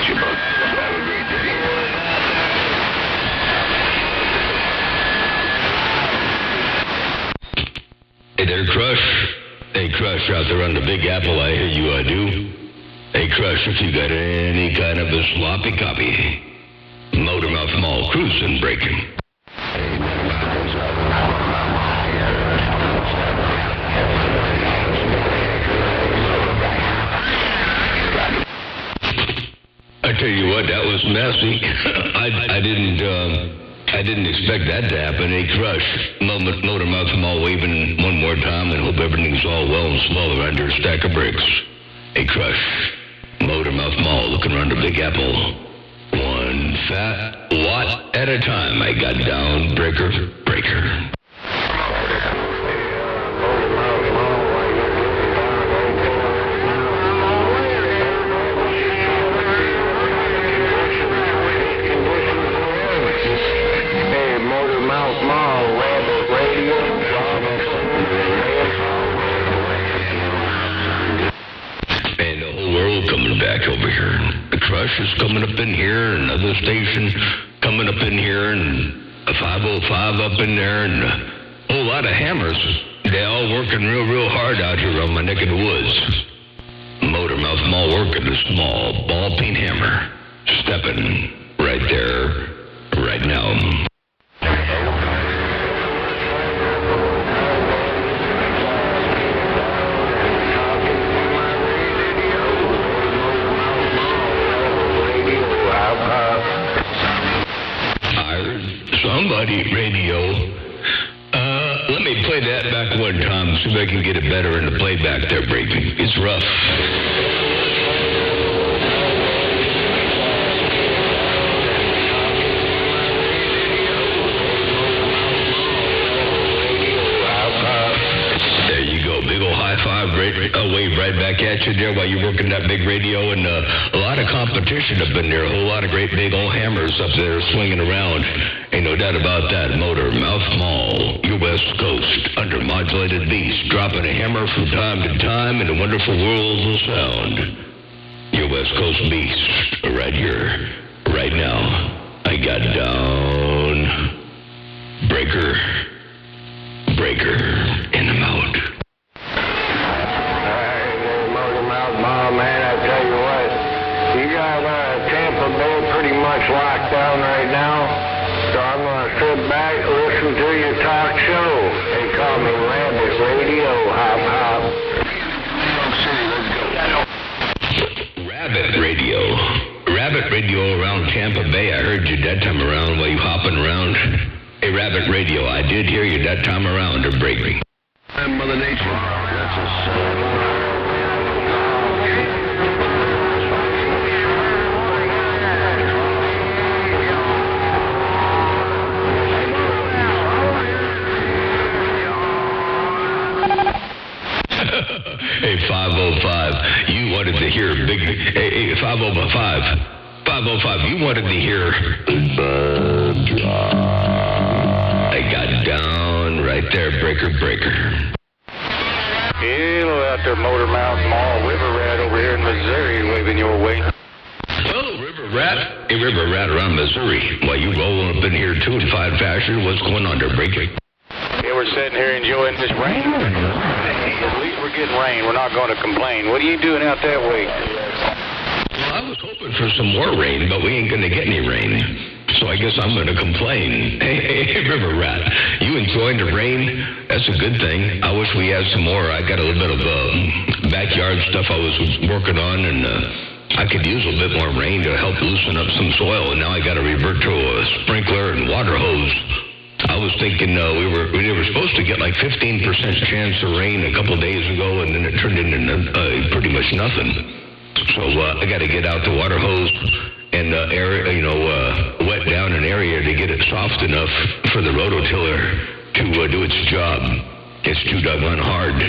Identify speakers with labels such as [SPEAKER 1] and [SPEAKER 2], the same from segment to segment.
[SPEAKER 1] catch you, bud. Have a great day.
[SPEAKER 2] Hey there, Crush. Hey, Crush, out there on the Big Apple, I hear you, I do. Hey, Crush, if you got any kind of a sloppy copy, Motormouth Mall cruising breaking. I tell you what, that was messy. I didn't expect that to happen. Hey, Crush, Motormouth Mall waving one more time and hope everything's all well and small around your stack of bricks. Hey, Crush, Motormouth Mall looking around the Big Apple. One fat lot at a time. I got down, breaker. Coming back over here. The Crush is coming up in here, and another station coming up in here, and a 505 up in there, and a whole lot of hammers. They all working real hard out here on my neck of the woods. Motormouth Mall working a small ball peen hammer. Stepping right there, right now. Somebody radio. Let me play that back one time, see if I can get it better in the playback there, Breaking. It's rough. There you go, big old high five, wave right back at you there while you're working that big radio, and a lot of competition up in there, a whole lot of great big old hammers up there swinging around. Ain't no doubt about that. Motormouth Mall, your West Coast, undermodulated beast, dropping a hammer from time to time in a wonderful world of sound. Your West Coast beast, right here, right now. I got down, breaker, and I'm out.
[SPEAKER 3] Motormouth Mall, man, I tell you what, you got Tampa Bay pretty much locked down right now. So I'm going to sit back and listen to your talk show. They call me Rabbit Radio, hop.
[SPEAKER 2] Rabbit Radio around Tampa Bay. I heard you that time around while you hopping around. Hey, Rabbit Radio, I did hear you that time around to break me.
[SPEAKER 1] And Mother Nature. That's a
[SPEAKER 2] Hey, 505, you wanted to hear big... Hey, 505, you wanted to hear... I got down right there, breaker.
[SPEAKER 3] Hello out there, Motormouth Mall, River Rat over here in Missouri, waving your way.
[SPEAKER 2] Oh, River Rat. Hey, River Rat around Missouri. While you rolling up in here too in fine fashion, what's going on there, breaking?
[SPEAKER 3] Yeah, we're sitting here enjoying this rain. At least we're getting rain. We're not going to complain. What are you doing out that way?
[SPEAKER 2] Well, I was hoping for some more rain, but we ain't going to get any rain. So I guess I'm going to complain. Hey, River Rat, you enjoying the rain? That's a good thing. I wish we had some more. I got a little bit of backyard stuff I was working on, and I could use a little bit more rain to help loosen up some soil, and now I got to revert to a sprinkler and water hose. I was thinking we were supposed to get like 15% chance of rain a couple days ago, and then it turned into pretty much nothing. So I got to get out the water hose and wet down an area to get it soft enough for the rototiller to do its job. It's too doggone hard.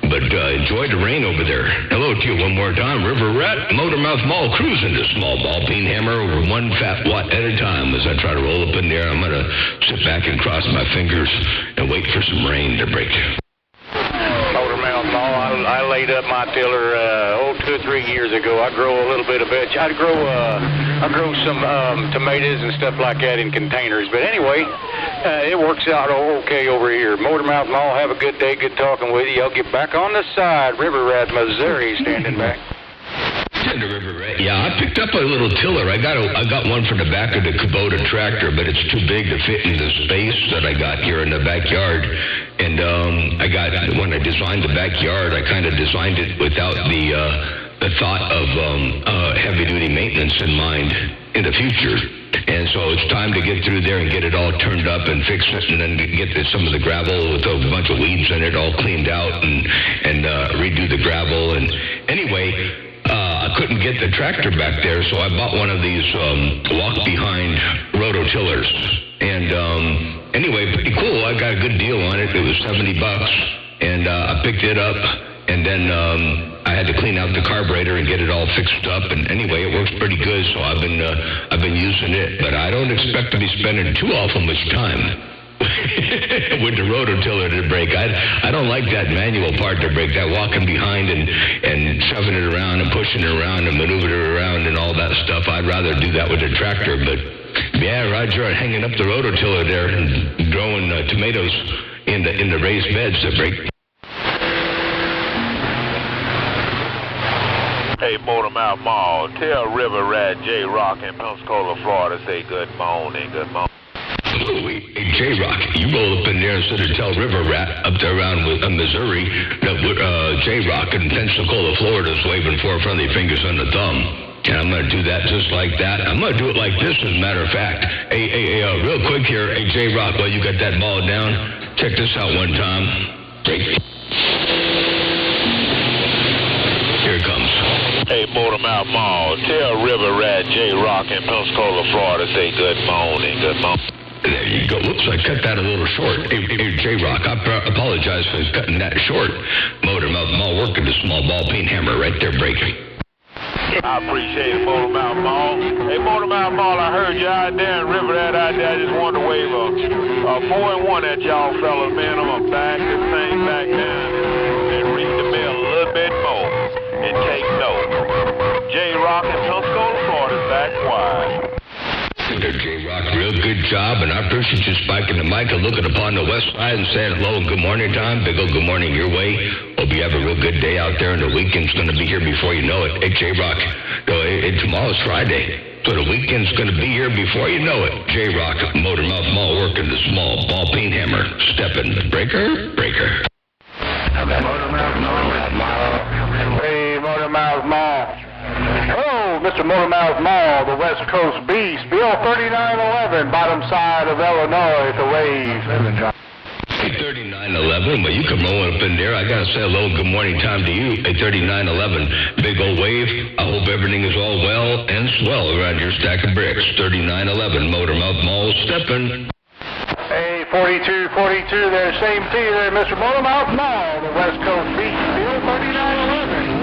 [SPEAKER 2] But enjoy the rain over there. Hello to you one more time. River Rat, Motormouth Mall, cruising to small ball peen hammer over one fat watt at a time. As I try to roll up in there, I'm going to sit back and cross my fingers and wait for some rain to break.
[SPEAKER 3] Motormouth Mall,
[SPEAKER 4] I laid up my tiller 2 or 3 years ago. I grow a little bit of veg. I grow some tomatoes and stuff like that in containers. But anyway, it works out okay over here. Motormouth Mall, have a good day. Good talking with you. I'll get back on the side. River Rat, Missouri, standing back.
[SPEAKER 2] Yeah, I picked up a little tiller. I got one for the back of the Kubota tractor, but it's too big to fit in the space that I got here in the backyard. And when I designed the backyard, I kind of designed it without the thought of heavy-duty maintenance in mind in the future. And so it's time to get through there and get it all turned up and fix it, and then get some of the gravel with a bunch of weeds in it all cleaned out and redo the gravel. And anyway, I couldn't get the tractor back there, so I bought one of these walk-behind rototillers. And anyway, pretty cool. I got a good deal on it. It was $70, and I picked it up, and then I had to clean out the carburetor and get it all fixed up. And anyway, it works pretty good, so I've been using it. But I don't expect to be spending too awful much time with the rototiller to break. I don't like that manual part to break, that walking behind and shoving it around and pushing it around and maneuvering it around and all that stuff. I'd rather do that with a tractor. But yeah, Roger, hanging up the rototiller there and growing tomatoes in the raised beds to break.
[SPEAKER 5] Hey, Motormouth Mall, tell River Rat J-Rock in Pensacola, Florida, say good morning, good morning.
[SPEAKER 2] Hey, J-Rock, you roll up in there instead of tell River Rat up there around Missouri that J-Rock in Pensacola, Florida is waving 4 friendly fingers on the thumb. And I'm going to do that just like that. I'm going to do it like this, as a matter of fact. Hey, real quick here. Hey, J-Rock, while you got that ball down, check this out one time. Here it comes.
[SPEAKER 5] Hey, Motormouth Mall, tell River Rat J-Rock in Pensacola, Florida, say good morning, good morning.
[SPEAKER 2] There you go. Whoops, I cut that a little short. Hey, J-Rock, I apologize for cutting that short. Motormouth Mall working the small ball peen hammer right there breaking.
[SPEAKER 5] I appreciate it, Motormouth Mall. Hey, Motormouth Mall, I heard you out there and River Rat out there. I just wanted to wave a 4-1 at y'all fellas, man. I'm going to back this thing back down and read the mail a little bit more and take note. J-Rock in Pensacola, Florida, back wide.
[SPEAKER 2] J-Rock, real good job, and I appreciate you spiking the mic and looking upon the west side and saying hello and good morning time. Big old good morning your way. Hope you have a real good day out there, and the weekend's going to be here before you know it. Hey, J-Rock, tomorrow's Friday, so the weekend's going to be here before you know it. J-Rock, Motormouth Mall working the small ball peen hammer. Stepping, breaker.
[SPEAKER 3] Motormouth Mall. Hey, Motormouth Mall. Hello, Mr. Motormouth Mall, the West Coast Beast, Bill 3911, bottom side of Illinois to wave.
[SPEAKER 2] 3911, but you come rolling up in there. I got to say hello and good morning time to you. Hey, 3911, big old wave. I hope everything is all well and swell around your stack of bricks. 3911, Motormouth Mall stepping.
[SPEAKER 3] Hey, 4242 there, same to you there, Mr. Motormouth Mall, the West Coast Beast, Bill 3911.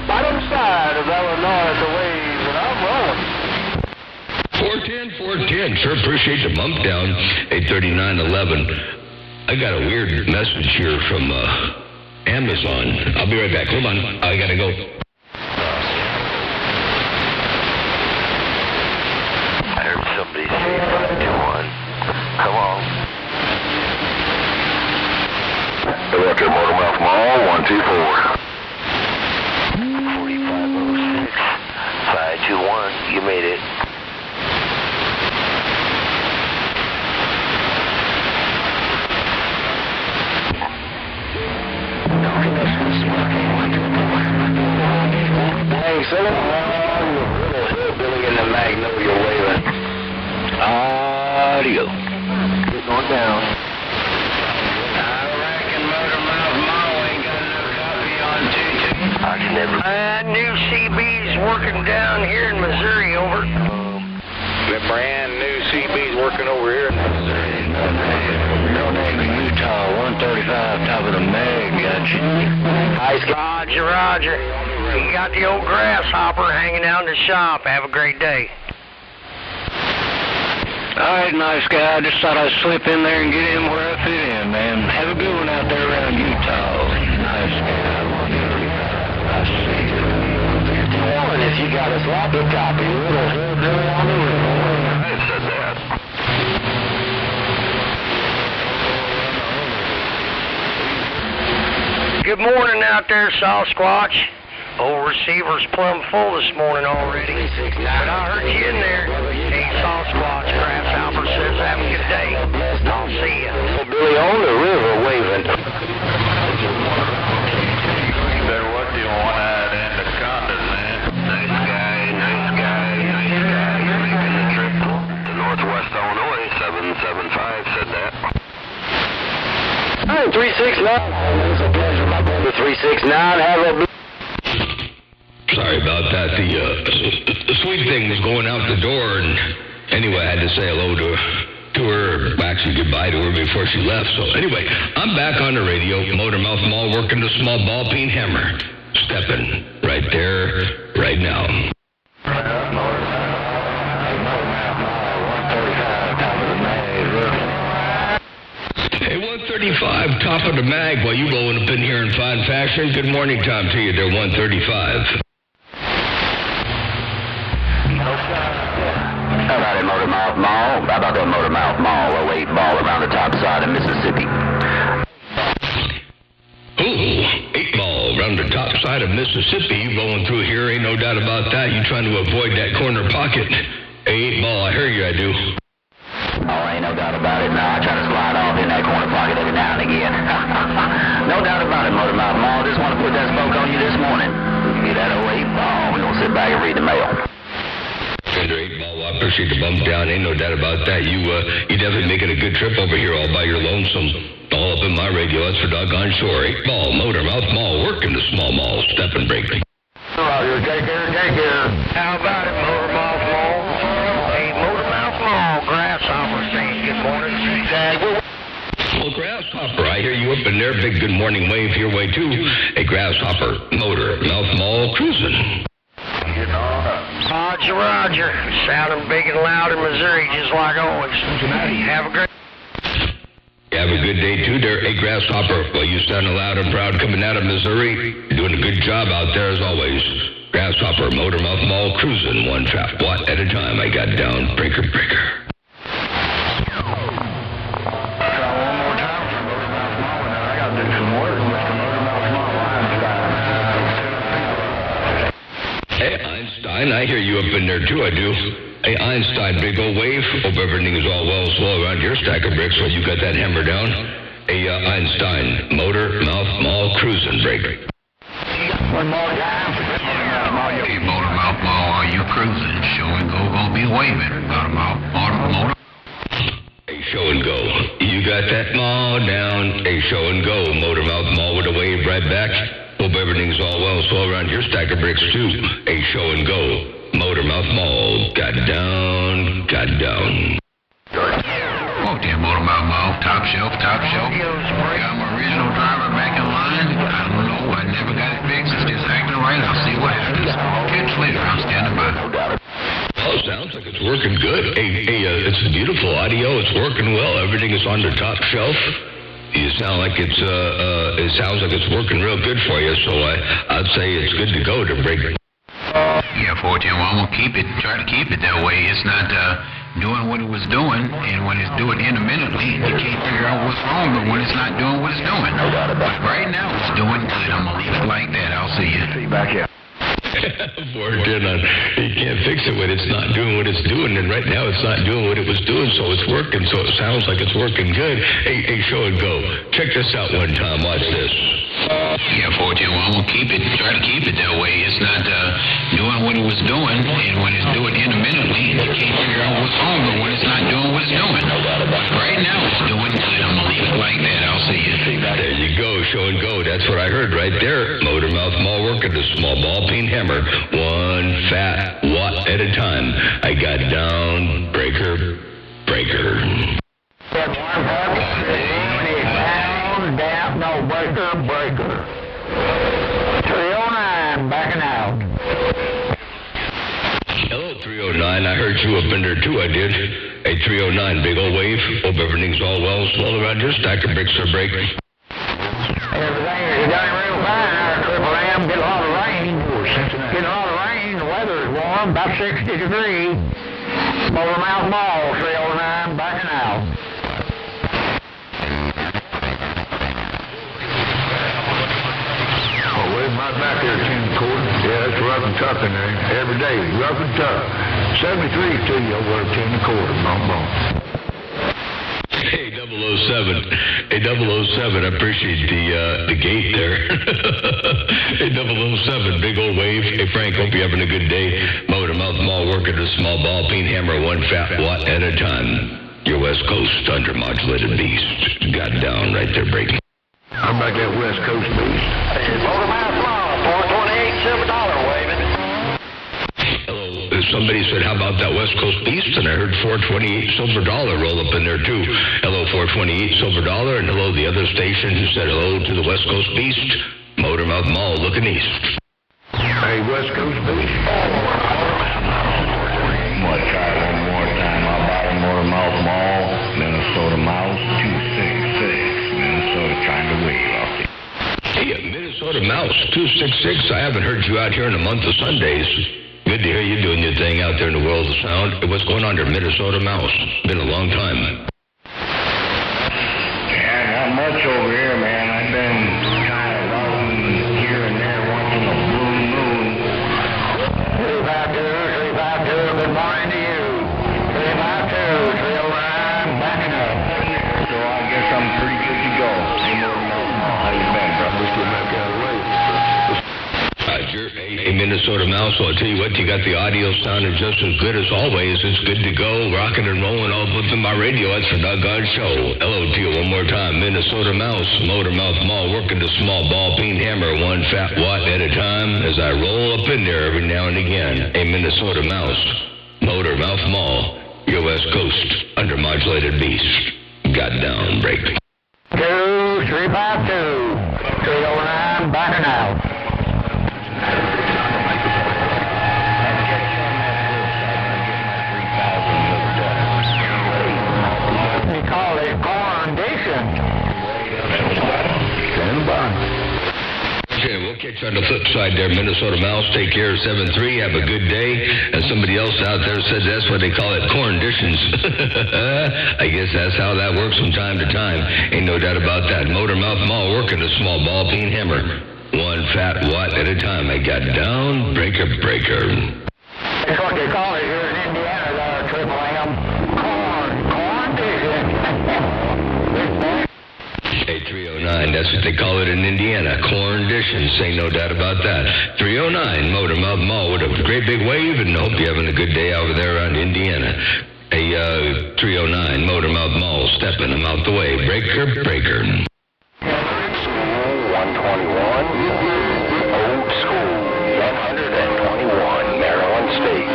[SPEAKER 3] Bottom side of Illinois at the waves, and I'm rolling.
[SPEAKER 2] 410, sure appreciate the bump down. 83911. I got a weird message here from Amazon. I'll be right back. Hold on, I gotta go.
[SPEAKER 6] I heard somebody say 521. Come on.
[SPEAKER 1] Hello, to Motormouth Mall, 124.
[SPEAKER 6] 4506. 521. You made it.
[SPEAKER 3] Hey, son, you're hillbilly in the Magnolia waving.
[SPEAKER 6] Audio.
[SPEAKER 3] Getting on down. I reckon Motormouth Mall ain't got no copy on 22.
[SPEAKER 6] I can never.
[SPEAKER 7] New CB's working down here in Missouri, over.
[SPEAKER 4] The brand new CB's working over here in Missouri.
[SPEAKER 6] No name in Utah, 135, top of the mag, gotcha.
[SPEAKER 7] Roger. You got the old grasshopper hanging out in the shop. Have a great day.
[SPEAKER 6] All right, nice guy. I just thought I'd slip in there and get in where I fit in, man. Have a good one out there around Utah. Nice guy. You got a sloppy copy.
[SPEAKER 1] I said that.
[SPEAKER 7] Good morning out there, Sasquatch. Old receiver's plumb full this morning already. But I heard you in there. Hey, Sasquatch, Grasshopper says have a good day. I'll see ya.
[SPEAKER 6] Billy on the river waving.
[SPEAKER 5] Better what do you want out of anacondas, man?
[SPEAKER 1] Nice guy. You're making the trip to Northwest Illinois. 775 said that.
[SPEAKER 6] Hey, 369. It's a pleasure, my brother. 369, have a...
[SPEAKER 2] Sorry about that. The sweet thing was going out the door, and anyway, I had to say hello to her, actually goodbye to her before she left. So anyway, I'm back on the radio, Motormouth Mall, working the small ball peen hammer. Stepping right there, right now. Hey, 135, top of the mag. While you blowing up in here in fine fashion. Good morning time to you there, 135.
[SPEAKER 6] How about that Motormouth Mall? How about that Motormouth Mall? A 8-ball around the top side of Mississippi.
[SPEAKER 2] Ooh, 8-ball around the top side of Mississippi. You rolling through here, ain't no doubt about that. You trying to avoid that corner pocket. Hey, 8-ball, I hear you, I do.
[SPEAKER 6] Oh, ain't no doubt about it. Now I try to slide off in that corner pocket every now and again. No doubt about it, Motormouth Mall. Just want to put that smoke on you this morning. Give me that old 8-ball. We're going to sit back and read the mail.
[SPEAKER 2] Under 8-ball, I appreciate the bump down. Ain't no doubt about that. You definitely making a good trip over here all by your lonesome. All up in my radio. That's for doggone sure. 8-ball, Motormouth Mall, working the small mall, step and break.
[SPEAKER 6] Roger, take care.
[SPEAKER 7] How about it, Motormouth Mall? Hey, Motormouth Mall, Grasshopper saying good morning to you guys.
[SPEAKER 2] Well, Grasshopper, I hear you up in there. Big good morning wave your way, too. Hey, Grasshopper, Motormouth Mall, cruising.
[SPEAKER 7] Roger. Sounding big and loud in Missouri, just like always. Have a great...
[SPEAKER 2] Have a good day, too, there. Hey, Grasshopper, well, you sound loud and proud coming out of Missouri. You're doing a good job out there, as always. Grasshopper, Motormouth Mall, cruising one trap watt at a time. I got down, breaker. Hey, Einstein, I hear you up in there, too, I do. Hey, Einstein, big old wave. Hope everything is all well slow around your stack of bricks while you got that hammer down. Hey, Einstein, Motormouth Mall, cruising break.
[SPEAKER 6] One more time.
[SPEAKER 8] Hey, Motormouth Mall, are you cruising? Show and go gonna be waving. Motor.
[SPEAKER 2] Hey, show and go. You got that mall down. Hey, show and go. Motormouth Mall with a wave right back. Hope everything's all well slow around your stack of bricks, too. Hey, show and go. Motormouth Mall, got down.
[SPEAKER 8] Oh, dear Motormouth Mall, top shelf. Got my original driver back in line. I don't know, I never got it fixed. It's just acting right. I'll see what happens. Catch you later, I'm standing by.
[SPEAKER 2] Oh, sounds like it's working good. Hey, it's beautiful audio. It's working well. Everything is on the top shelf. You sound like it sounds like it's working real good for you, so I'd say it's good to go to break.
[SPEAKER 8] Yeah, 410, well, I'm gonna try to keep it that way. It's not doing what it was doing, and when it's doing intermittently, you can't figure out what's wrong, but when it's not doing what it's doing. But right now, it's doing good. I'm gonna leave it like that. I'll see you.
[SPEAKER 6] See you back here.
[SPEAKER 2] 410, you can't fix it when it's not doing what it's doing, and right now it's not doing what it was doing, so it's working, so it sounds like it's working good. Hey, show and go. Check this out one time. Watch this.
[SPEAKER 8] Yeah, 410, well, I'm gonna try to keep it that way. It's not doing what it was doing, and when it's doing intermittently, you can't figure out what's wrong, but when it's not doing what it's doing. But right now, it's doing good. I'm gonna leave it like that. I'll see you.
[SPEAKER 2] There you go, show and go. That's what I heard right there. Motormouth Mall working the small ball peen hammer. One fat watt at a time. I got down, breaker.
[SPEAKER 6] Breaker. 309, backing out.
[SPEAKER 2] Hello, 309. I heard you up in there, too, I did. Hey, 309, big old wave. Hope everything's all well around your stack of bricks are breaking.
[SPEAKER 6] Everything is done real fine. Our Triple M, get a lot of rain. The weather
[SPEAKER 7] warm, about 60 degrees. Motormouth Mall, 309, backing out.
[SPEAKER 3] Oh, we're right back there, 10 quarter. Yeah, it's rough and tough in there. Every day, rough and tough. 73 to you over 10 quarter, bump, bump.
[SPEAKER 2] Hey, 007. Hey, 007, I appreciate the gate there. Hey, 007, big old wave. Hey, Frank, hope you're having a good day. Motormouth Mall, working a small ball, peen hammer, 1 fat watt at a time. Your West Coast under modulated beast. Got down right there, breaking.
[SPEAKER 3] How about that West Coast beast?
[SPEAKER 7] Motormouth Mall, $428, $7 waving.
[SPEAKER 2] Hello. Somebody said, how about that West Coast beast? And I heard $428 silver dollar roll up in there, too. Hello, $428 silver dollar. And hello, the other station who said hello to the West Coast beast. Motormouth Mall looking east.
[SPEAKER 3] Hey, West Coast beast.
[SPEAKER 6] I'm going to try one more time. How about it, Motormouth Mall, Minnesota Mouse, 266. Minnesota trying to wave out there.
[SPEAKER 2] Hey, Minnesota Mouse, 266. I haven't heard you out here in a month of Sundays. Good to hear you doing your thing out there in the world of sound. What's going on there, Minnesota Mouse? Been a long time.
[SPEAKER 6] Yeah, not much over here, man. I've been kind of routing here and there once in a blue moon.
[SPEAKER 7] 352, good morning to you. 352, 309, backing up.
[SPEAKER 6] So I guess I'm pretty good to go. Hey, Motormouth Mall, how you been, brother?
[SPEAKER 3] Let's get back out of the way.
[SPEAKER 2] Roger. Hey, Minnesota Mouse, well, I'll tell you what, you got the audio sounding just as good as always. It's good to go, rocking and rolling all up in my radio. That's a doggone show. Hello to you one more time. Minnesota Mouse, Motormouth Mall, working the small ball peen hammer, 1 fat watt at a time as I roll up in there every now and again. Hey, Minnesota Mouse, Motormouth Mall, your West Coast, under modulated beast. Got down, break.
[SPEAKER 7] 352, 309, backing out. They call it condition. Stand by.
[SPEAKER 2] Okay, we'll catch you on the flip side there, Minnesota Mouse. Take care of 7-3. Have a good day. And somebody else out there said that's what they call it, conditions. I guess that's how that works from time to time. Ain't no doubt about that. Motormouth Mall working a small ball peen hammer. 1 fat watt at a time. I got down, breaker.
[SPEAKER 7] That's what they call it here in Indiana, there, Triple M. Condition.
[SPEAKER 2] Hey, 309, that's what they call it in Indiana. Conditions, ain't no doubt about that. 309, Motormouth Mall with a great big wave, and hope you're having a good day over there around Indiana. Hey, 309, Motormouth Mall, stepping them out the way. Breaker.
[SPEAKER 6] 121, old school, 121, Maryland State.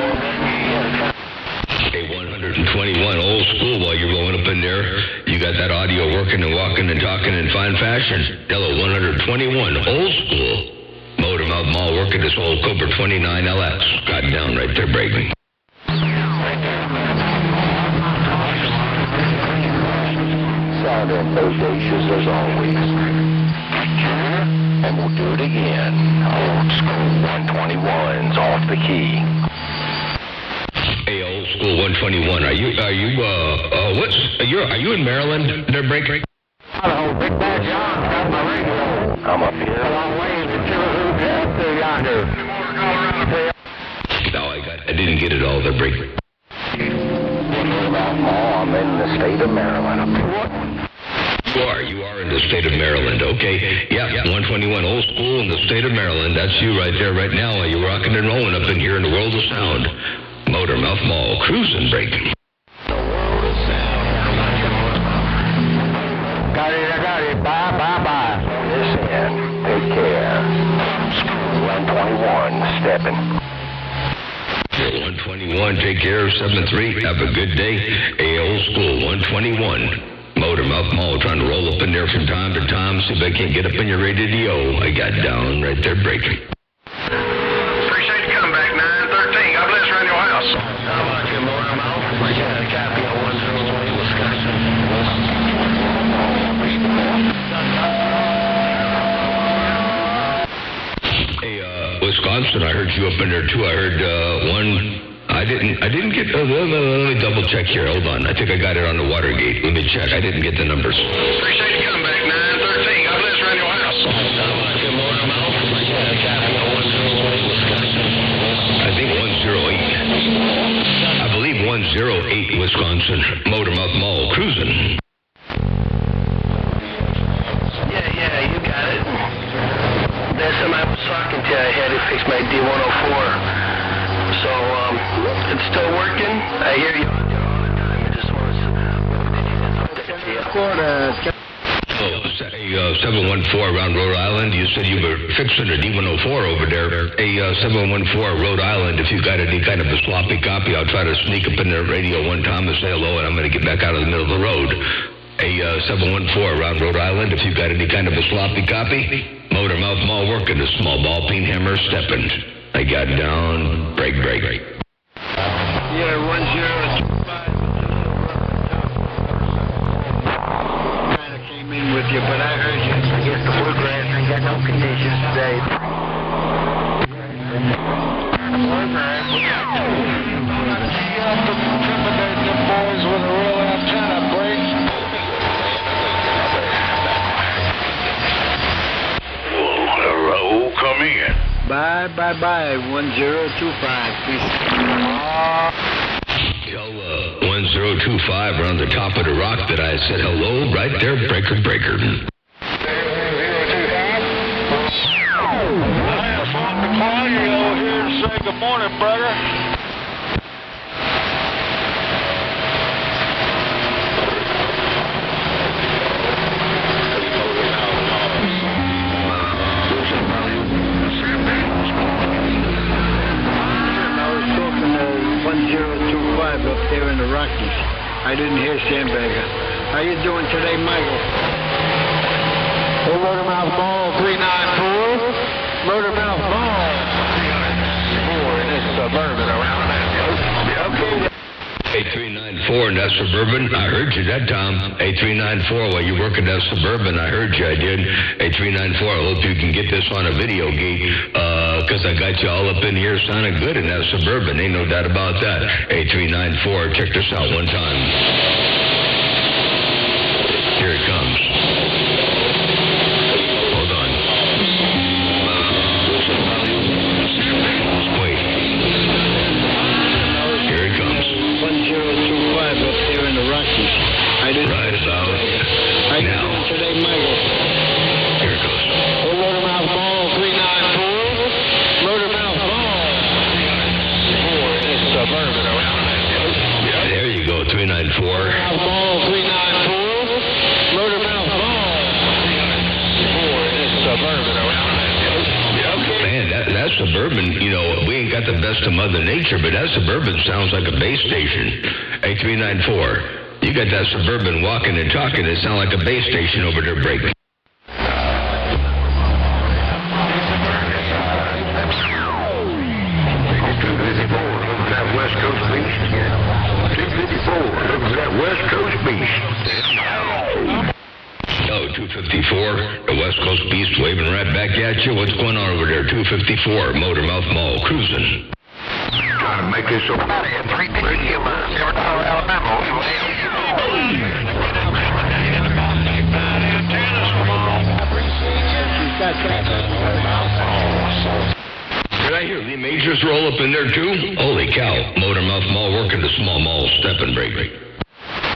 [SPEAKER 2] Hey, 121, old school, while you're rolling up in there. You got that audio working and walking and talking in fine fashion. Hello, 121, old school. Motormouth Mall working this old Cobra 29 LX. Got down right there, breaking.
[SPEAKER 6] Sounding bodacious as always. And we'll do it again. Old school 121's off the key.
[SPEAKER 2] Hey, old school 121. Are you in Maryland? They're breaking.
[SPEAKER 7] Hello, Big Bad John, got my radio.
[SPEAKER 6] I'm up here.
[SPEAKER 7] A long ways to yonder.
[SPEAKER 2] No, I didn't get it all. They're breaking.
[SPEAKER 6] I'm in the state of Maryland.
[SPEAKER 2] You are in the state of Maryland, okay? Yeah, 121 old school in the state of Maryland. That's you right there right now while you're rocking and rolling up in here in the world of sound. Motormouth Mall, cruising, breaking.
[SPEAKER 7] Got it. Bye.
[SPEAKER 6] Listen, take care. 121, stepping.
[SPEAKER 2] 121, take care of 7-3. Have a good day. Hey, old school 121. Motormouth Mall trying to roll up in there from time to time, see if I can't get up in your radio. I got down right there breaking.
[SPEAKER 3] Appreciate the comeback, 913. God bless around your house.
[SPEAKER 6] How about you, Motormouth? We got a copy of 101 Wisconsin.
[SPEAKER 2] Hey, Wisconsin, I heard you up in there too. I heard didn't get, let me double check here. Hold on. I think I got it on the Watergate. Let me check. I didn't get the numbers.
[SPEAKER 1] Appreciate the comeback, 913. God bless Radio House.
[SPEAKER 2] I think 108. I believe 108 Wisconsin. Motormouth Mall cruising.
[SPEAKER 7] Yeah, you got it. That's something I was talking to. I had to fix my D104. So, it's still working. I hear you all the time. I just want to...
[SPEAKER 2] 714 around Rhode Island. You said you were fixing a D104 over there. 714 Rhode Island. If you got any kind of a sloppy copy, I'll try to sneak up in the radio one time and say hello, and I'm going to get back out of the middle of the road. 714 around Rhode Island. If you got any kind of a sloppy copy, Motormouth Mall working, the small ball peen hammer stepping. I got down, break.
[SPEAKER 7] Yeah, 102. Kind of came in with you, but I heard you. I guess the bluegrass ain't got no conditions today. Intimidate them boys with a real antenna break.
[SPEAKER 5] Hello, come in.
[SPEAKER 7] Bye, 1025. Peace.
[SPEAKER 2] 1025 around the top of the rock that I said hello right there, breaker.
[SPEAKER 5] I have fun to call you over here to say good morning, brother.
[SPEAKER 7] Up there in the Rockies. I didn't hear Sandbagger. How you doing today, Michael? Hey, Motormouth Ball 394. Motormouth Ball 304 in this Suburban around that. Okay.
[SPEAKER 2] 8394 in that Suburban. I heard you that time. 8394 while you working that Suburban. I heard you. I did. 8394. I hope you can get this on a video gate. Because I got you all up in here sounding good in that Suburban. Ain't no doubt about that. 8394. Check this out one time. Here it comes. Hold on. Wait. Here it comes.
[SPEAKER 7] 1025 up there in the Rockies. I didn't
[SPEAKER 2] Right about
[SPEAKER 7] How you
[SPEAKER 2] now.
[SPEAKER 7] doing today, Michael?
[SPEAKER 2] Here it goes.
[SPEAKER 7] Hey, Motormouth Ball 394. Motormouth Ball 304 in this Suburban around that.
[SPEAKER 2] Yeah, there you go. 394.
[SPEAKER 7] Motormouth Ball 394. Motormouth Ball 304 in this Suburban around that. Okay.
[SPEAKER 2] Man, that Suburban, you know, we ain't got the best of Mother Nature, but that Suburban sounds like a base station. 8394. You got that Suburban walking and talking. It sounds like a base station over there, break.
[SPEAKER 5] West Coast Beast. 254. Look at that West Coast Beast.
[SPEAKER 2] Oh, 254, the West Coast Beast waving right back at you. What's going on over there? 254, Motormouth Mall cruising.
[SPEAKER 5] Trying to make this so bad. 350 miles. Alabama.
[SPEAKER 2] Did I hear Lee Majors roll up in there too? Holy cow, Motormouth Mall working the small mall step and break.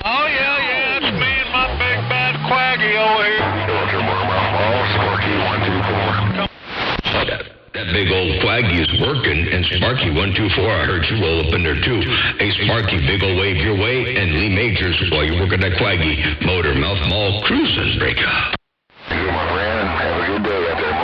[SPEAKER 5] Oh, yeah, it's me and my big bad Quaggy over here.
[SPEAKER 2] That big old Quaggy is working, and Sparky 124, I heard you roll up in there too. Hey Sparky, big old wave your way, and Lee Majors while you're working that Quaggy, Motormouth Mall cruising break.
[SPEAKER 5] You, my friend, have a good day out there.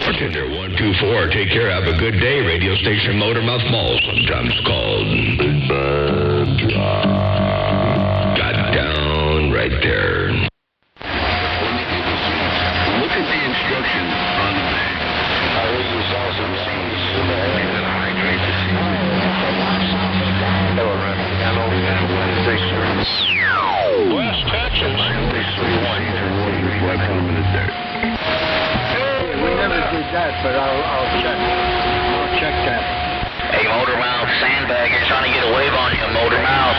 [SPEAKER 2] Working there 124, take care, have a good day. Radio station Motormouth Mall, sometimes called Big Bad Drive. Got down right there.
[SPEAKER 1] Look at the instructions on the back. I heard you saw some scenes. And hydrate the scene. They were running down over that Wednesday service.
[SPEAKER 5] West Texas.
[SPEAKER 1] They swing seats and warriors like them in the dirt.
[SPEAKER 7] We never did that, but I'll check. I'll check
[SPEAKER 6] Sandbagger, trying to get a wave on you, Motor Mouth.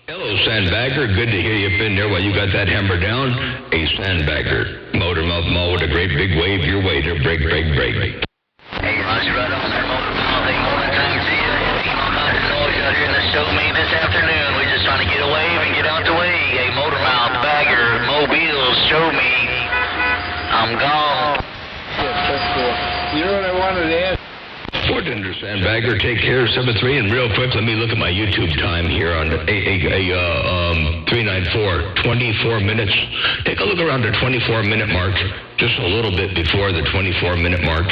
[SPEAKER 2] Hello, Sandbagger. Good to hear you up in there while you got that hammer down. Hey, Sandbagger. Motormouth Mall with a great big wave your way to break.
[SPEAKER 6] Hey, Roger, right on there, Motor Mouth. Hey, morning time to you. Hey, no noise out here in the show me this afternoon. We're just trying to get a wave and get out the way. Hey, Motor Mouth, Bagger, Mobiles, show me. I'm gone.
[SPEAKER 3] You know what I wanted to ask?
[SPEAKER 2] Portender, Sandbagger, take care, 7-3, and real quick, let me look at my YouTube time here on 394, 24 minutes. Take a look around the 24-minute mark, just a little bit before the 24-minute mark.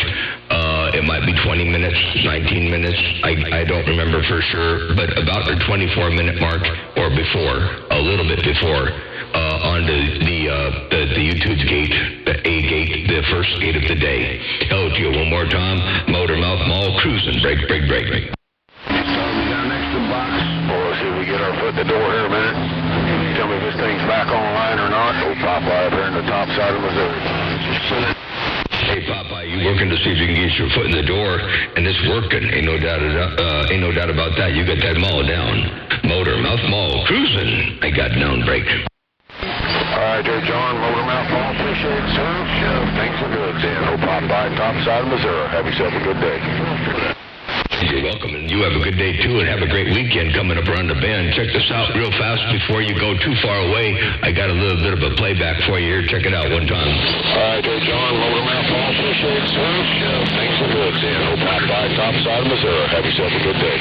[SPEAKER 2] It might be 20 minutes, 19 minutes, I don't remember for sure, but about the 24-minute mark or before, a little bit before, on the YouTube gate, the A gate, the first gate of the day. Hello to you one more time. Motormouth Mall cruising. Break.
[SPEAKER 3] Down next to the box. Well, let's see if we get our foot in the door here a minute. Tell me if this thing's back online or not. We'll pop out here in the top side of Missouri.
[SPEAKER 2] Hey, Popeye, you working to see if you can get your foot in the door, and it's working. Ain't no doubt about that. You got that mall down. Motormouth Mall cruising. I got down. Break.
[SPEAKER 3] All right, there, John. Motormouth Mall. Appreciate it, sir. Things are good, Dan. No Popeye, top side of Missouri. Have yourself a good day.
[SPEAKER 2] You're welcome, and you have a good day, too, and have a great weekend coming up around the bend. Check this out real fast before you go too far away. I got a little bit of a playback for you here. Check it out one time.
[SPEAKER 3] All right, there, John. Motormouth Mall. Appreciate it, sir. Things are good, Dan. No Popeye, top side of Missouri. Have yourself a good day.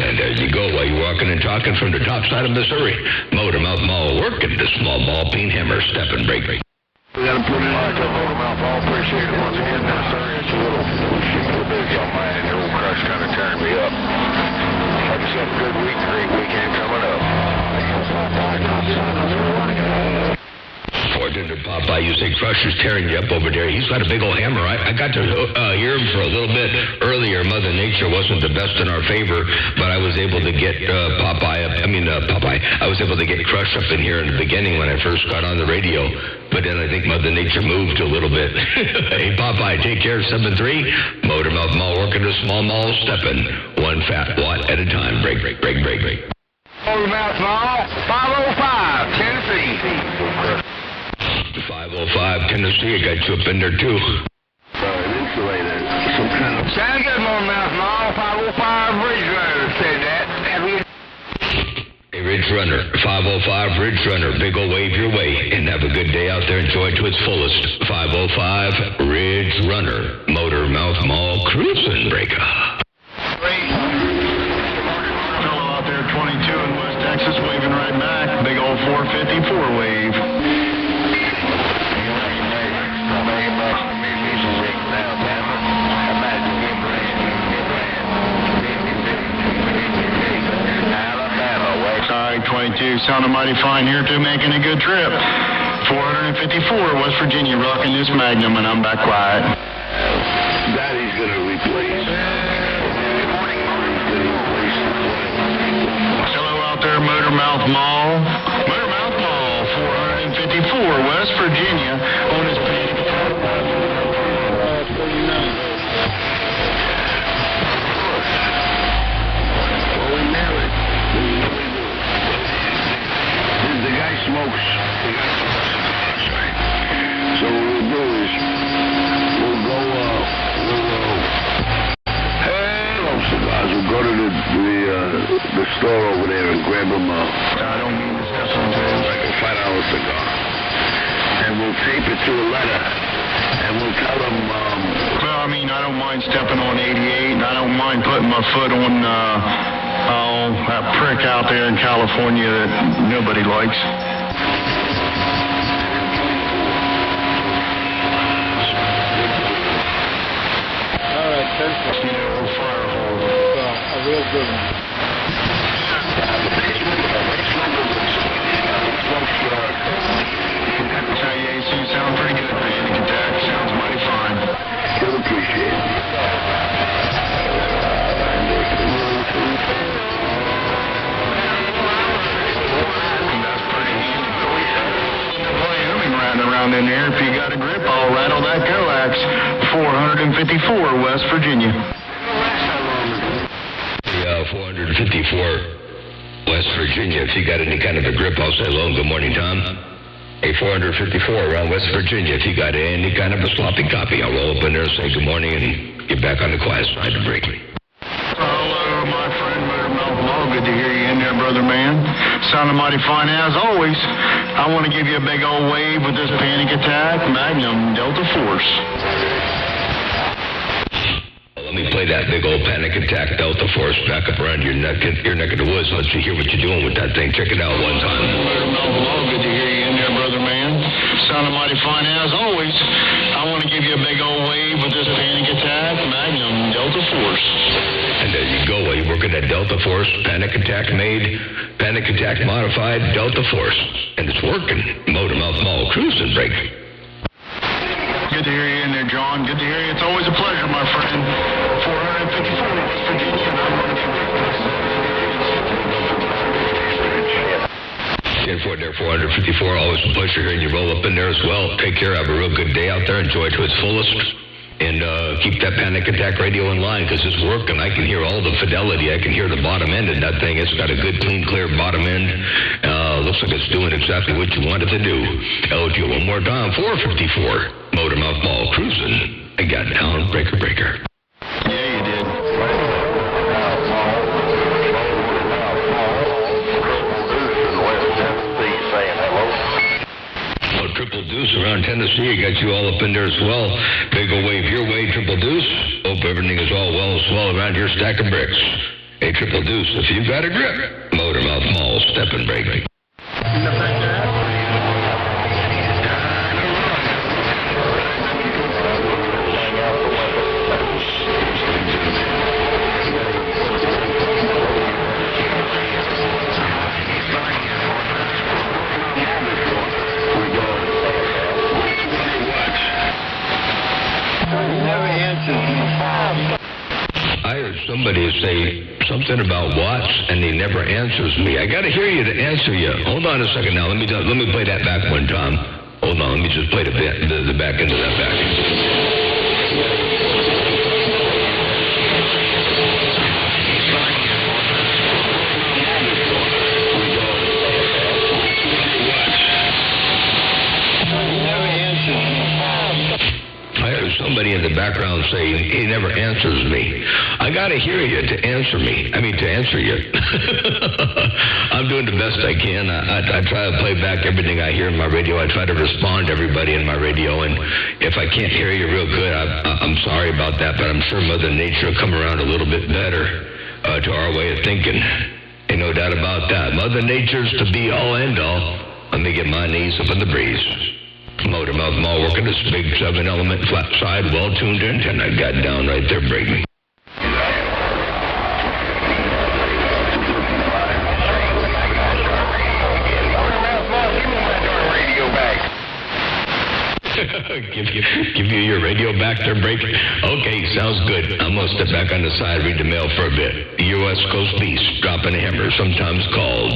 [SPEAKER 2] And there you go, while you're walking and talking from the top side of Missouri. Motormouth Mall working the small ball peen hammer, stepping, break.
[SPEAKER 3] We got to put in like a Motormouth Mall. Appreciate it once again, there, sir. It's a little bit on my end. Your old crush kind of tearing me up. Have yourself a good week. Great weekend coming up.
[SPEAKER 2] Portender Popeye, you say Crusher's tearing you up over there. He's got a big old hammer. I got to hear him for a little bit earlier. Mother Nature wasn't the best in our favor, but I was able to get Popeye. I was able to get Crush up in here in the beginning when I first got on the radio. But then I think Mother Nature moved a little bit. Hey, Popeye, take care, 7-3. Motormouth Mall working a small mall, stepping one fat watt at a time. Break.
[SPEAKER 3] Motormouth Mall, 505, Tennessee.
[SPEAKER 2] 505 Tennessee, I got you up in there, too.
[SPEAKER 3] An insulator, some kind of... Sound good, Motormouth Mall, 505 Ridge Runner said that. Have you...
[SPEAKER 2] Hey, Ridge Runner, 505 Ridge Runner, big ol' wave your way, and have a good day out there. Enjoy it to its fullest. 505 Ridge Runner, Motormouth Mall cruising. Break.
[SPEAKER 9] Fellow out there, 22 in West Texas, waving right back. Big old 454 wave. Alright, 22, sounding mighty fine here too, making a good trip. 454 West Virginia, rocking this Magnum, and I'm back quiet.
[SPEAKER 3] That he's going to replace.
[SPEAKER 9] Hello out there, Motormouth Mall. Motormouth Mall, 454 West Virginia, on his page.
[SPEAKER 3] The guy smokes. So what we'll do is we'll go cigars. We'll go to the store over there and grab them
[SPEAKER 9] I don't mean to step on
[SPEAKER 3] like a $5 cigar. And we'll tape it to a letter. And we'll tell them
[SPEAKER 9] well, I mean, I don't mind stepping on 88, and I don't mind putting my foot on that prick out there in California that nobody likes.
[SPEAKER 3] all right, perfect.
[SPEAKER 9] You know, fire hole.
[SPEAKER 3] A real good one.
[SPEAKER 9] You sound pretty good, man. That sounds mighty fine.
[SPEAKER 3] He'll appreciate it.
[SPEAKER 9] That's pretty easy. Wyoming riding around in there. If you got a grip, I'll rattle that coax. 454 West Virginia.
[SPEAKER 2] 454 West Virginia. If you got any kind of a grip, I'll say hello and good morning, Tom. Hey, 454 around West Virginia. If you got any kind of a sloppy copy, I'll roll up in there and say good morning and get back on the quiet side to break.
[SPEAKER 9] Hello, my friend, Mel. Good to hear you in there, brother man. Sounding mighty fine as always. I want to give you a big old wave with this Panic Attack Magnum Delta Force.
[SPEAKER 2] Let me play that big old Panic Attack Delta Force back up around your neck of the woods. Let's hear what you're doing with that thing. Check it out one time.
[SPEAKER 9] Mel, good to hear you in there, brother man. Sounding mighty fine as always. I want to give you a big old wave with this Panic Attack Magnum Delta Force.
[SPEAKER 2] And there you go. While you're working at Delta Force, Panic Attack made, Panic Attack modified Delta Force. And it's working. Motormouth Mall cruising break.
[SPEAKER 9] Good to hear you in there, John. Good to hear you. It's always a pleasure, my friend. 454 West Virginia, and I'm running
[SPEAKER 2] for there, 454. Always a pleasure hearing you roll up in there as well. Take care. Have a real good day out there. Enjoy it to its fullest. And keep that Panic Attack radio in line because it's working. I can hear all the fidelity. I can hear the bottom end of that thing. It's got a good, clean, clear bottom end. Looks like it's doing exactly what you want it to do. LG one more time, 454. Motormouth Mall cruising. I got down, breaker.
[SPEAKER 9] Yeah, you did.
[SPEAKER 2] Triple Deuce around Tennessee. I got you all up in there as well. Big ol' wave your way, Triple Deuce. Hope everything is all well and swell around your stack of bricks. Hey, Triple Deuce, if you've got a grip, Motormouth Mall, step and break. I heard somebody say something about Watts, and he never answers me. I got to hear you to answer you. Hold on a second now. Let me play that back one time. Hold on. Let me just play the back end of that back. Somebody in the background saying he never answers me. I got to hear you to answer me. I mean, to answer you. I'm doing the best I can. I try to play back everything I hear in my radio. I try to respond to everybody in my radio. And if I can't hear you real good, I'm sorry about that. But I'm sure Mother Nature will come around a little bit better to our way of thinking. Ain't no doubt about that. Mother Nature's to be all end all. Let me get my knees up in the breeze. Motormouth Mall working this big 7-element flat side, well-tuned antenna. I got down right there, break me. Give you your radio back there, break. Okay, sounds good. I'm going to step back on the side, read the mail for a bit. U.S. Coast Beast, dropping a hammer, sometimes called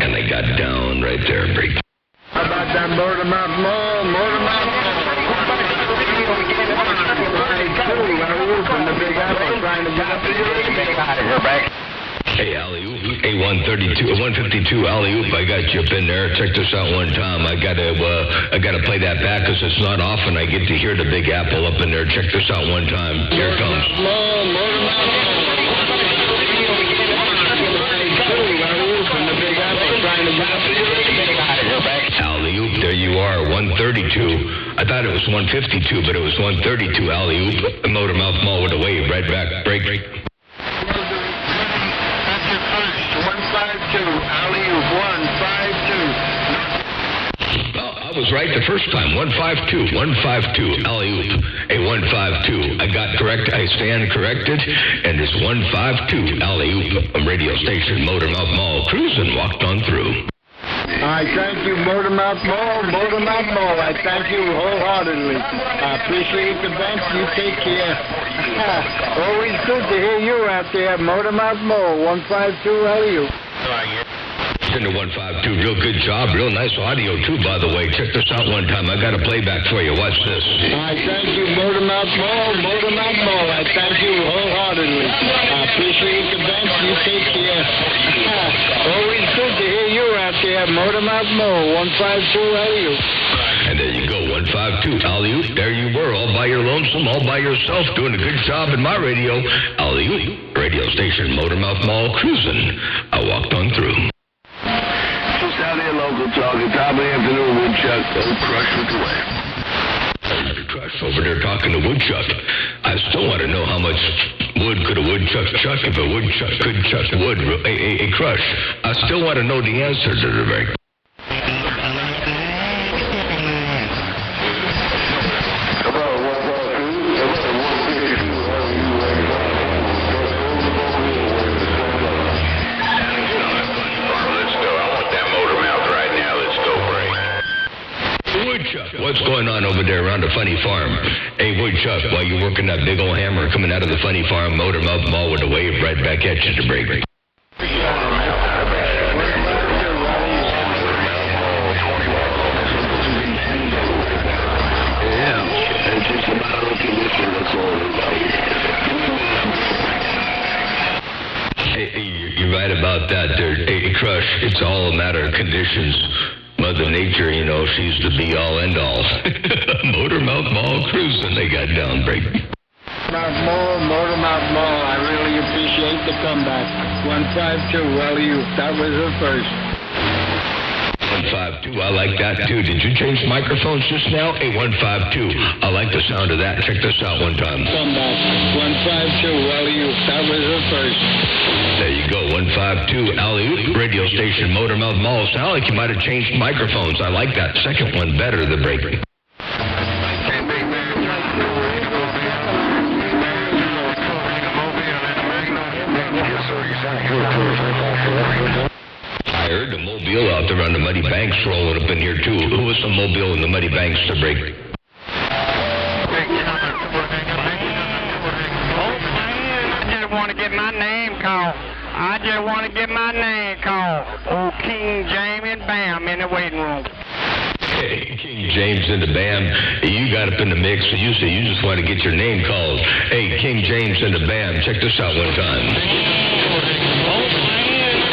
[SPEAKER 2] and I got down right there, break.
[SPEAKER 3] How about that Motormouth Mall? Motormouth Mall. From the Big Apple trying to get up to you.
[SPEAKER 2] Hey, alley-oop. Hey, 152 alley-oop. I got you up in there. Check this out one time. I gotta play that back because it's not often I get to hear the Big Apple up in there. Check this out one time. Here it comes. Alley-oop, there you are, 132. I thought it was 152, but it was 132 alley-oop. Motormouth Mall with a wave right back. Break.
[SPEAKER 3] That's your first. 152, alley-oop, 152.
[SPEAKER 2] Well, I was right the first time. 152, alley-oop. Hey, 152. I got correct. I stand corrected. And it's 152, alley-oop. Radio station, Motormouth Mall. Cruising, walked on through.
[SPEAKER 3] I thank you, Motormouth Mall. Motormouth Mall, I thank you wholeheartedly. I appreciate the bench. You take care. Always good to hear you out there, Motormouth Mall, 152 LU.
[SPEAKER 2] Center 152, real good job. Real nice audio, too, by the way. Check this out one time. I got a playback for you. Watch this.
[SPEAKER 9] I thank you, Motormouth Mall. Motormouth Mall. I thank you wholeheartedly. I appreciate the bench. You take care. Always good to hear you out there, Motormouth Mall, 152 LU.
[SPEAKER 2] And there you go, 152 Alley-oop. There you were, all by your lonesome, all by yourself, doing a good job in my radio. Alley-oop, radio station, Motormouth Mall, cruising. I walked on through.
[SPEAKER 3] Just out here, local talking. Top of the afternoon, Woodchuck. Old Crush with the way.
[SPEAKER 2] Crush over there talking to Woodchuck. I still want to know how much wood could a woodchuck chuck if a woodchuck could chuck wood. A Crush. I still want to know the answer to the very. What's going on over there around the Funny Farm? Hey, Woodchuck, while you're working that big old hammer coming out of the Funny Farm, Motormouth Mall with a wave right back at you to break. Hey, you're right about that there. Hey, Crush, it's all a matter of conditions. Mother Nature, you know, she's the be-all, end-all. Motormouth Mall cruising, they got down break.
[SPEAKER 9] Motormouth Mall, I really appreciate the comeback. 152, LU, that was the first.
[SPEAKER 2] 152, I like that too. Did you change microphones just now? Hey, 152, I like the sound of that. Check this out one time.
[SPEAKER 9] Comeback, 152, LU, that was the first.
[SPEAKER 2] There you go, 152, Alley-oop, radio station, Motormouth Mall. Sound like you might have changed microphones. I like that second one better, the break. I heard the Mobile out there on the Muddy Banks rolling up in here, too. Who was the Mobile in the Muddy Banks to break?
[SPEAKER 7] I just want to get my name called. Old King James and Bam in the waiting room.
[SPEAKER 2] Hey, King James and the Bam, you got up in the mix, so you say you just want to get your name called. Hey, King James and the Bam, check this out one time.
[SPEAKER 7] I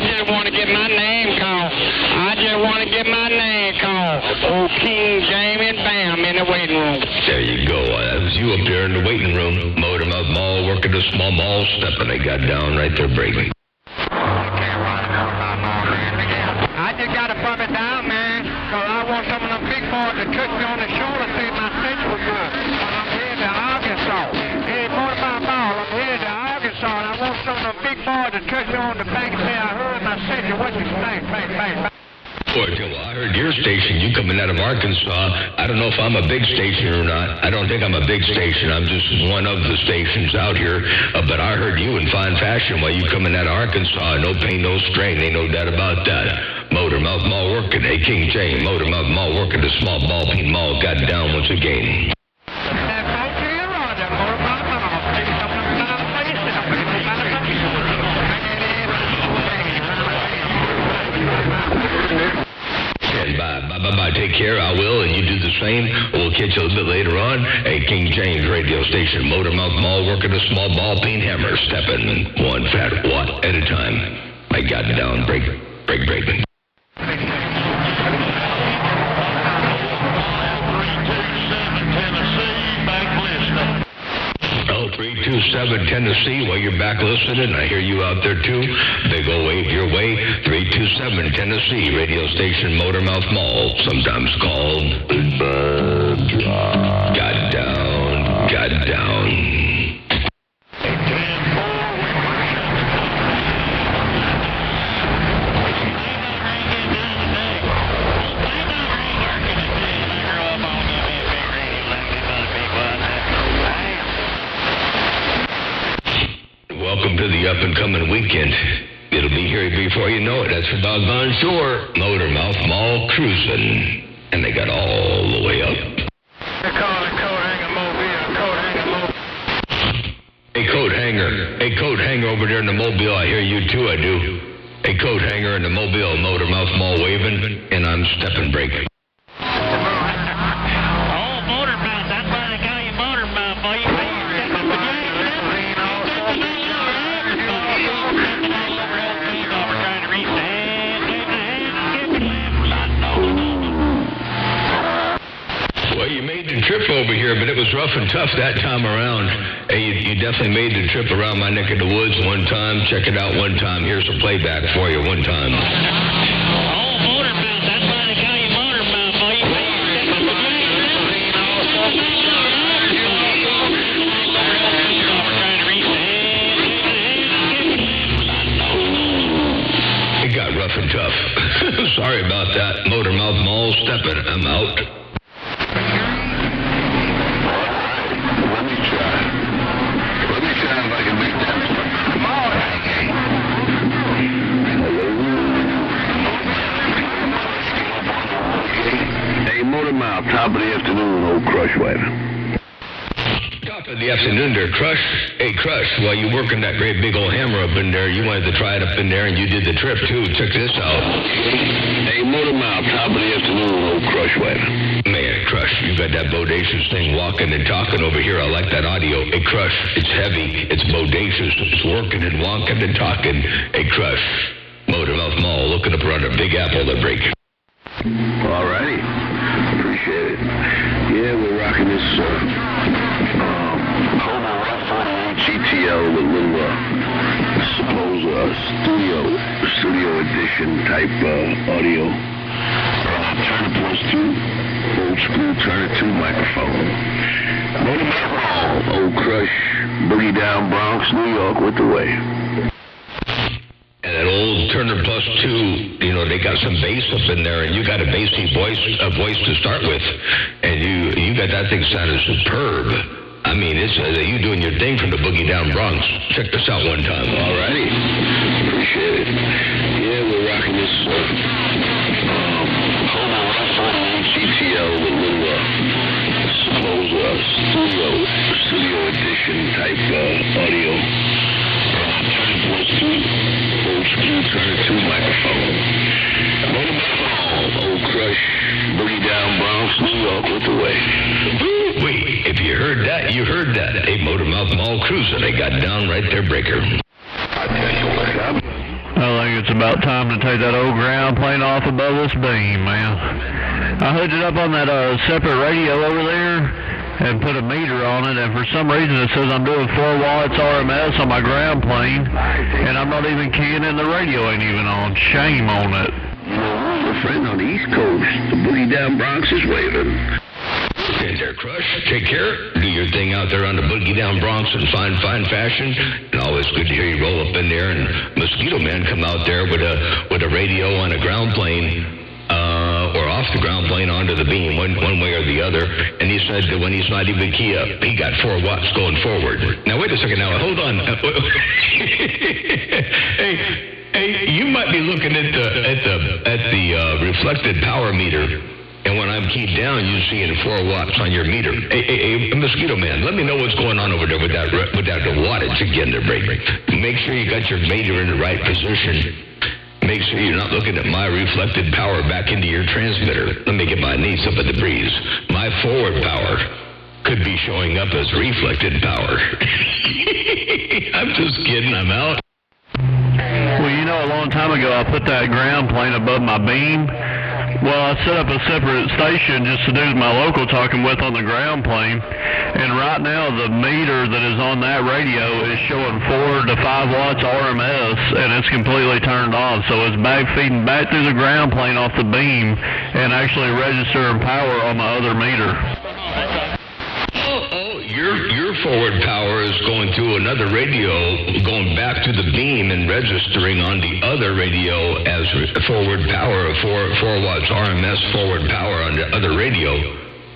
[SPEAKER 7] just want to get my name called. I just want to get my name called. Old King James and Bam in the waiting room.
[SPEAKER 2] There you go. That was you up there in the waiting room. Motormouth Mall, working the small mall step, and they got down right there breaking.
[SPEAKER 7] I just got to pump it down, man, because I want some of them big boys to touch me on the shoulder, say my stitch was good. I'm headed to Arkansas. Hey, Motormouth Mall, I'm headed to Arkansas, and I want some of them big boys to touch me on the back and say, I heard my stitch, what you think? Bang, bang, bang.
[SPEAKER 2] Boy, I heard your station, you coming out of Arkansas. I don't know if I'm a big station or not. I don't think I'm a big station. I'm just one of the stations out here. But I heard you in fine fashion while you coming out of Arkansas. No pain, no strain. Ain't no doubt about that. Motormouth Mall working. Hey, King James. Motormouth Mall working. The small ball peen mall got down once again. Bye-bye. Take care. I will, and you do the same. We'll catch you a little bit later on. Hey, King James radio station, Motormouth Mall, working a small ball peen hammer, stepping one fat watt at a time. I got it down. Break. 327 Tennessee, while you're back listening, I hear you out there too. Big ol' wave your way. 327 Tennessee, radio station Motormouth Mall, sometimes called Big Bird. Got down. Welcome to the up-and-coming weekend. It'll be here before you know it. That's for doggone sure. Motormouth Mall cruising. And they got all the way up.
[SPEAKER 7] They call it Coat Hanger Mobile.
[SPEAKER 2] Hey, Coat Hanger over there in the Mobile. I hear you too, I do. a coat hanger and a mobile motor mouth mall waving, and I'm stepping brake. Well, you made the trip over here, but it was rough and tough that time around. Hey, you definitely made the trip around my neck of the woods one time. Check it out one time. Here's a playback for you one time. It got rough and tough. Sorry about that. Motor Mouth Mall stepping. I'm out.
[SPEAKER 1] Top of the afternoon, old Crush Wagon.
[SPEAKER 2] Top of the afternoon there, Crush. Hey, Crush, while you working that great big old hammer up in there, you wanted to try it up in there, and you did the trip, too. Check this out.
[SPEAKER 1] Hey, motor mouth, top of the afternoon, old Crush Wagon.
[SPEAKER 2] Man, Crush, you got that bodacious thing walking and talking over here. I like that audio. Hey, Crush, it's heavy, it's bodacious, it's working and walking and talking. Hey, Crush, Motor Mouth Mall, looking up around a Big Apple to break.
[SPEAKER 1] All righty. Appreciate it. Yeah, we're rocking this Homo 148 GTL with little, studio edition type audio. Turner Plus 2, old school Turner 2 microphone. Motor Mouth Mall, Old Crush, Boogie Down Bronx, New York with the wave.
[SPEAKER 2] And that old Turner Plus 2, you know, they got some bass up in there, and you got a bassy voice to start with, and you got that thing sounding superb. I mean, it's you doing your thing from the Boogie Down Bronx. Check this out one time.
[SPEAKER 1] All righty. Appreciate it. Yeah, we're rocking this Homo 148 GTL with little, studio edition type audio. Turner Plus 2. Turner 2 microphone. Motor Mouth Mall, Old Crush, Boogie Down Bronx, New York with the wave.
[SPEAKER 2] Wait, if you heard that, you heard that. Hey, Motor Mouth Mall cruising, they got down right there, breaker.
[SPEAKER 1] I tell you what,
[SPEAKER 10] I think it's about time to take that old ground plane off above this beam, man. I hooked it up on that separate radio over there and put a meter on it, and for some reason it says I'm doing 4 watts RMS on my ground plane, and I'm not even keying in, the radio ain't even on. Shame on it.
[SPEAKER 1] You know, my friend on the East Coast, the Boogie Down Bronx is waving.
[SPEAKER 2] Okay there, Crush. Take care. Do your thing out there on the Boogie Down Bronx in fine fashion. And always good to hear you roll up in there, and Mosquito Man come out there with a radio on a ground plane. Or off the ground plane onto the beam, one way or the other, and he said that when he's not even key up, he got 4 watts going forward. Now wait a second. Now hold on. Hey, you might be looking at the reflected power meter, and when I'm keyed down, you're seeing 4 watts on your meter. Hey, Mosquito Man, let me know what's going on over there with that wattage again. There, break. Make sure you got your meter in the right position. Make sure you're not looking at my reflected power back into your transmitter. Let me get my niece up at the breeze. My forward power could be showing up as reflected power. I'm just kidding. I'm out.
[SPEAKER 10] Well, you know, a long time ago I put that ground plane above my beam. Well, I set up a separate station just to do my local talking with on the ground plane. And right now, the meter that is on that radio is showing 4 to 5 watts RMS, and it's completely turned off. So it's feeding back through the ground plane off the beam and actually registering power on my other meter.
[SPEAKER 2] Your forward power is going through another radio, going back to the beam and registering on the other radio as forward power, 4 watts RMS forward power on the other radio.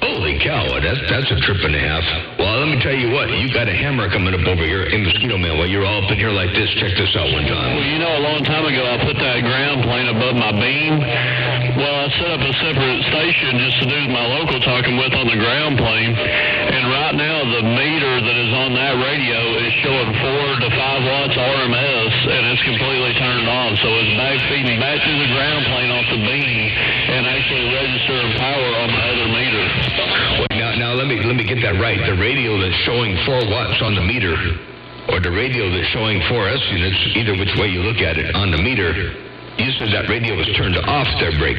[SPEAKER 2] Holy cow, that's a trip and a half. Well, let me tell you what, you got a hammer coming up over here in Mosquito Man. While you're all up in here like this, check this out one time.
[SPEAKER 10] Well, you know, a long time ago I put that ground plane above my beam. Well, I set up a separate station just to do my local talking with on the ground plane. And right right now the meter that is on that radio is showing 4 to 5 watts RMS, and it's completely turned off. So it's back feeding back to the ground plane off the beam and actually registering power on the other meter.
[SPEAKER 2] Well, now let me get that right. The radio that's showing 4 watts on the meter, or the radio that's showing 4S units, either which way you look at it, on the meter, you said that radio was turned off there, Break.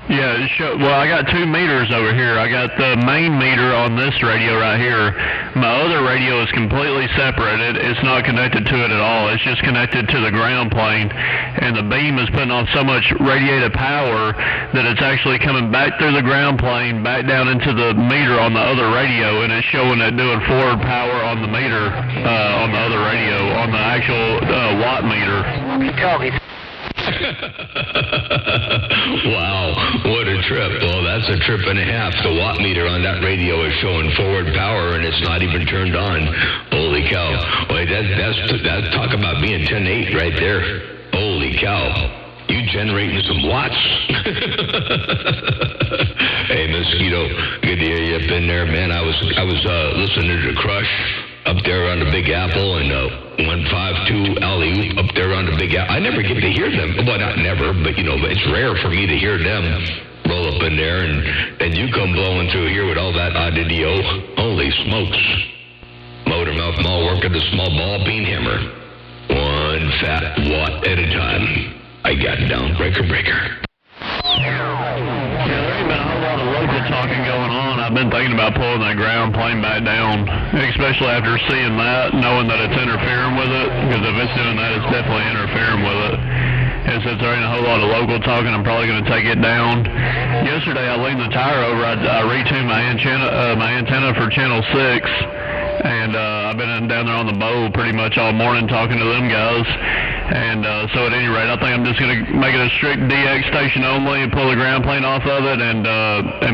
[SPEAKER 10] Yeah, well, I got 2 meters over here. I got the main meter on this radio right here. My other radio is completely separated. It's not connected to it at all. It's just connected to the ground plane, and the beam is putting off so much radiated power that it's actually coming back through the ground plane, back down into the meter on the other radio, and it's showing it doing forward power on the meter, on the other radio, on the actual watt meter.
[SPEAKER 2] Wow, what a trip. Well, that's a trip and a half. The watt meter on that radio is showing forward power, and it's not even turned on. Holy cow. Wait, that's talk about being 10-8 right there. Holy cow. You generating some watts. Hey, Mosquito, good to hear you up in there, man. I was listening to Crush up there on the Big Apple, and 152 Alley-Oop up there on the Big Apple. I never get to hear them. Well, not never, but it's rare for me to hear them roll up in there, and you come blowing through here with all that oddity. Holy smokes. Motormouth Mall working the small ball bean hammer. 1 fat watt at a time. I got it down. Breaker.
[SPEAKER 10] Talking going on. I've been thinking about pulling that ground plane back down, especially after seeing that, knowing that it's interfering with it, because if it's doing that, it's definitely interfering with it. And since there ain't a whole lot of local talking, I'm probably going to take it down. Yesterday, I leaned the tire over. I retuned my antenna for channel 6, and I've been down there on the bow pretty much all morning talking to them guys. And so at any rate, I think I'm just going to make it a strict DX station only and pull the ground plane off of it, and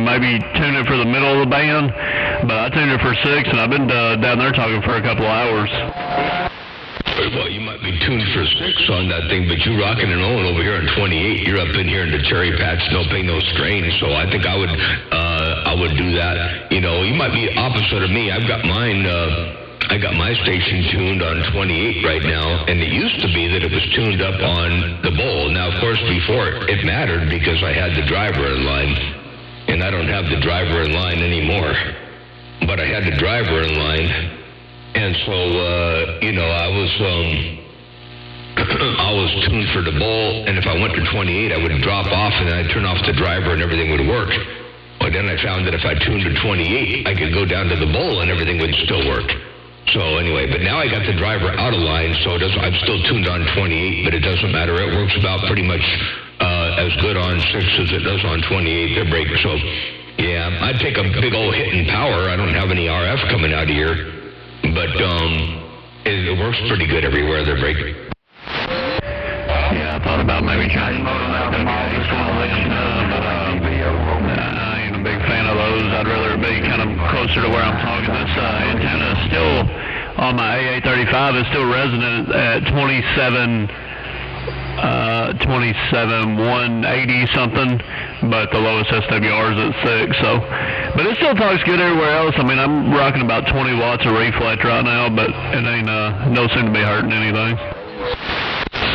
[SPEAKER 10] maybe tune it for the middle of the band. But I tuned it for 6, and I've been down there talking for a couple of hours.
[SPEAKER 2] Well, you might be tuned for 6 on that thing, but you rocking and rolling over here on 28. You're up in here in the cherry patch, no pain, no strain. So I think I would do that. You might be opposite of me. I've got mine. I got my station tuned on 28 right now, and it used to be that it was tuned up on the bowl. Now, of course, before it mattered because I had the driver in line, and I don't have the driver in line anymore. But I had the driver in line, and so I was tuned for the bowl, and if I went to 28, I would drop off, and then I'd turn off the driver, and everything would work. Well, then I found that if I tuned to 28, I could go down to the bowl, and everything would still work. So anyway, but now I got the driver out of line, so I'm still tuned on 28, but it doesn't matter. It works about pretty much as good on 6 as it does on 28. They're breaking. So, yeah, I'd take a big old hit in power. I don't have any RF coming out of here, but it works pretty good everywhere. They're breaking.
[SPEAKER 10] Yeah, I thought about maybe trying to out the mall just want to let you know, but I ain't a big fan of those. I'd rather it be kind of closer to where I'm talking. This antenna is still on my AA35 is still resonant at 27,180 something, but the lowest SWR is at 6. So, but it still talks good everywhere else. I mean, I'm rocking about 20 watts of reflect right now, but it ain't no seem to be hurting anything.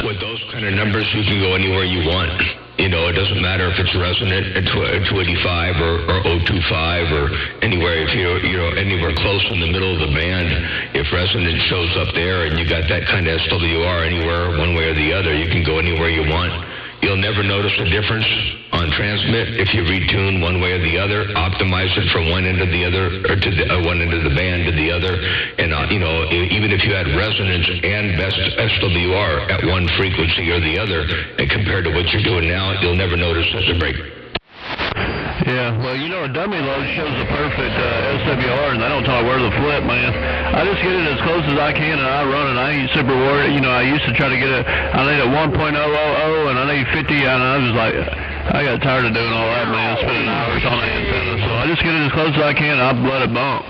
[SPEAKER 2] With those kind of numbers, you can go anywhere you want. It doesn't matter if it's resonant at 285 or 025 or anywhere. If you're anywhere close in the middle of the band, if resonance shows up there and you got that kind of SWR anywhere, one way or the other, you can go anywhere you want. You'll never notice a difference on transmit if you retune one way or the other, optimize it from one end of the other, or to one end of the band to the other, and even if you had resonance and best SWR at one frequency or the other, and compared to what you're doing now, you'll never notice such a break.
[SPEAKER 10] Yeah, well, a dummy load shows the perfect SWR, and I don't talk where to flip, man. I just get it as close as I can, and I run it. I ain't super worried. I used to try to get it. I need a 1.000, and I need 50, and I was like, I got tired of doing all that, man, spending hours on the antenna. So I just get it as close as I can, and I let it bump.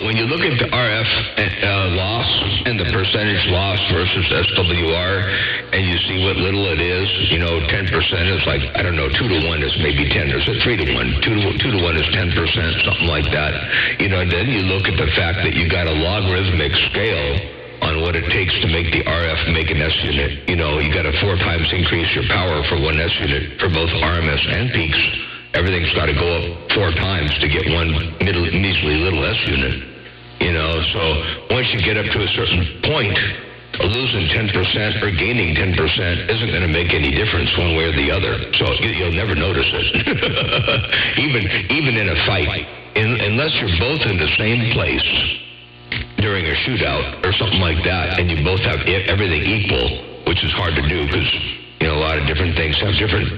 [SPEAKER 2] When you look at the RF loss and the percentage loss versus SWR, and you see what little it is, 10% is like, 2 to 1 is maybe 10, or 3 to 1, 2 to 1 is 10%, something like that. And then you look at the fact that you got a logarithmic scale on what it takes to make the RF make an S unit. You got to 4 times increase your power for one S unit for both RMS and peaks. Everything's got to go up 4 times to get one measly little S unit. So once you get up to a certain point, losing 10% or gaining 10% isn't going to make any difference one way or the other. So you'll never notice it. even in a fight, unless you're both in the same place during a shootout or something like that, and you both have everything equal, which is hard to do because a lot of different things have different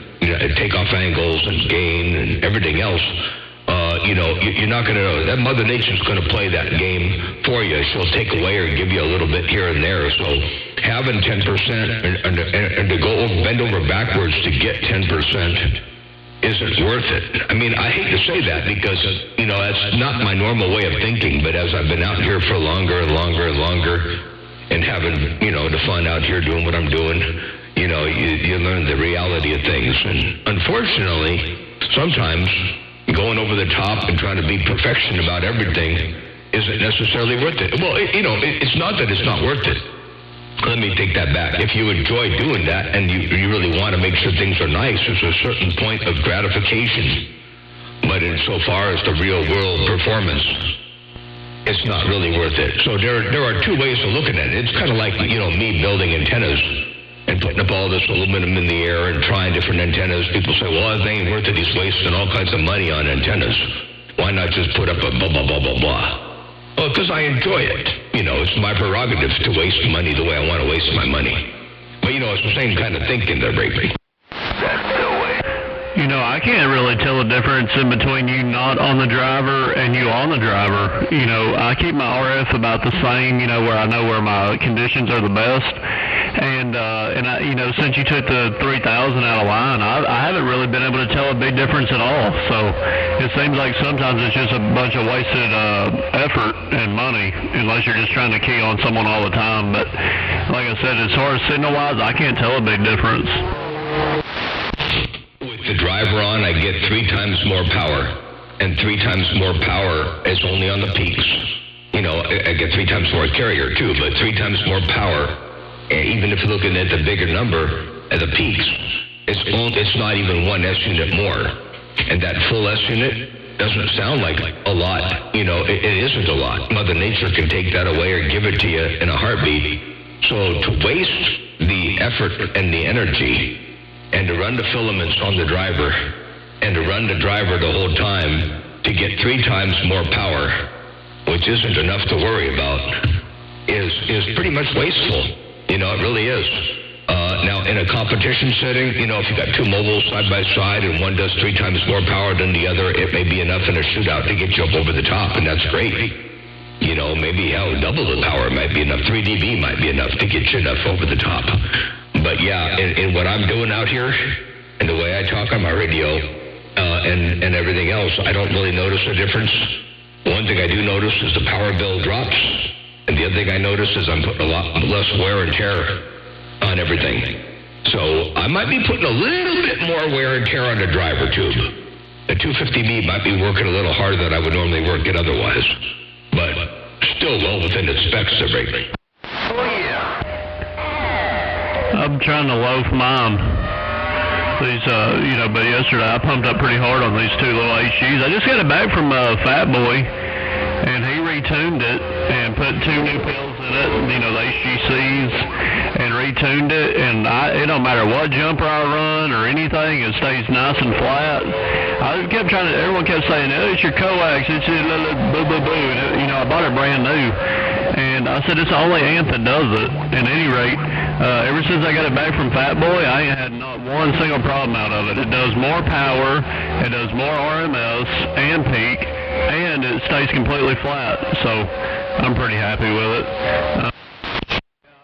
[SPEAKER 2] takeoff angles and gain and everything else. You're not going to know. That Mother Nature's going to play that game for you. She'll take away or give you a little bit here and there. So having 10% and to bend over backwards to get 10% isn't worth it. I hate to say that because, that's not my normal way of thinking. But as I've been out here for longer and longer and longer and having, the fun out here doing what I'm doing, you learn the reality of things. And unfortunately, sometimes going over the top and trying to be perfection about everything isn't necessarily worth it. Well, it's not that it's not worth it. Let me take that back. If you enjoy doing that and you really want to make sure things are nice, there's a certain point of gratification. But insofar as the real world performance, it's not really worth it. So there are 2 ways of looking at it. It's kind of like, me building antennas and putting up all this aluminum in the air and trying different antennas. People say, well, it ain't worth it. He's wasting all kinds of money on antennas. Why not just put up a blah, blah, blah, blah, blah? Well, because I enjoy it. It's my prerogative to waste money the way I want to waste my money. But, it's the same kind of thinking there, Brady.
[SPEAKER 10] I can't really tell the difference in between you not on the driver and you on the driver. I keep my RF about the same, where I know where my conditions are the best. And I, since you took the 3000 out of line, I haven't really been able to tell a big difference at all. So it seems like sometimes it's just a bunch of wasted effort and money, unless you're just trying to key on someone all the time. But like I said, as far as signal-wise, I can't tell a big difference.
[SPEAKER 2] With the driver on, I get 3 times more power, and 3 times more power is only on the peaks. I get 3 times more carrier too, but 3 times more power. Even if you're looking at the bigger number at the peaks, it's not even 1 S unit more. And that full S unit doesn't sound like a lot. It isn't a lot. Mother Nature can take that away or give it to you in a heartbeat. So to waste the effort and the energy and to run the filaments on the driver and to run the driver the whole time to get 3 times more power, which isn't enough to worry about, is pretty much wasteful. It really is. Now, in a competition setting, if you got 2 mobiles side by side and one does 3 times more power than the other, it may be enough in a shootout to get you up over the top, and that's great. Maybe double the power might be enough. 3 dB might be enough to get you enough over the top. But yeah, in what I'm doing out here, and the way I talk on my radio, and everything else, I don't really notice a difference. One thing I do notice is the power bill drops. And the other thing I notice is I'm putting a lot less wear and tear on everything. So I might be putting a little bit more wear and tear on the driver tube. The 250B might be working a little harder than I would normally work it otherwise. But still well within its specs to break me.
[SPEAKER 7] Oh, yeah.
[SPEAKER 10] I'm trying to loaf mine. These, but yesterday I pumped up pretty hard on these 2 little HGs. I just got it back from Fat Boy, and he retuned it and put 2 new pills in it, the HGCs, and retuned it, and it don't matter what jumper I run or anything, it stays nice and flat. Everyone kept saying, it's your coax, it's your boo-boo-boo, and I bought it brand new, and I said, it's the only amp that does it. At any rate, ever since I got it back from Fat Boy, I ain't had not one single problem out of it. It does more power, it does more RMS and peak, and it stays completely flat, so I'm pretty happy with it. I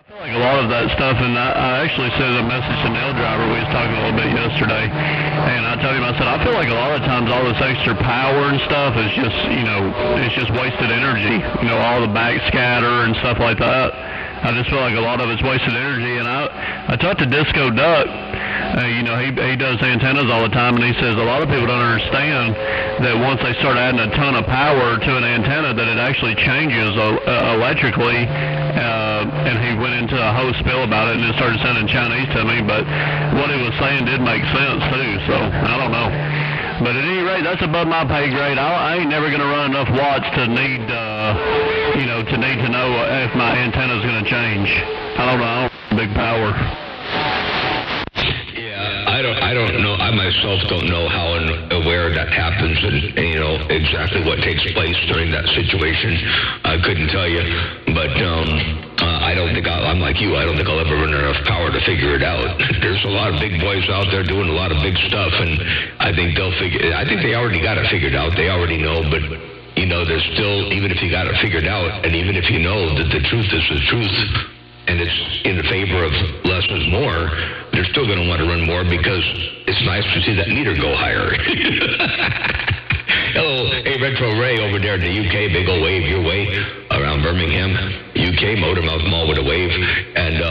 [SPEAKER 10] feel like a lot of that stuff, and I actually sent a message to Nail Driver. We was talking a little bit yesterday, and I told him, I said, I feel like a lot of times all this extra power and stuff is just, it's just wasted energy. All the backscatter and stuff like that. I just feel like a lot of it's wasted energy, and I talked to Disco Duck. He does antennas all the time, and he says a lot of people don't understand that once they start adding a ton of power to an antenna, that it actually changes electrically. And he went into a whole spill about it, and then started sounding Chinese to me. But what he was saying did make sense too. So I don't know. But at any rate, that's above my pay grade. I ain't never gonna run enough watts to need to know if my antenna's gonna change. I don't know. I don't have big power.
[SPEAKER 2] I don't know. I myself don't know how aware that happens and exactly what takes place during that situation. I couldn't tell you, but I don't think I'm like you. I don't think I'll ever run enough power to figure it out. There's a lot of big boys out there doing a lot of big stuff, and I think they already got it figured out. They already know, but there's still, even if you got it figured out, and even if you know that the truth is the truth, and it's in the favor of less is more, they're still going to want to run more because it's nice to see that meter go higher. Hello, hey, Retro Ray over there in the UK, big old wave your way around Birmingham, UK, Motormouth Mall with a wave. And,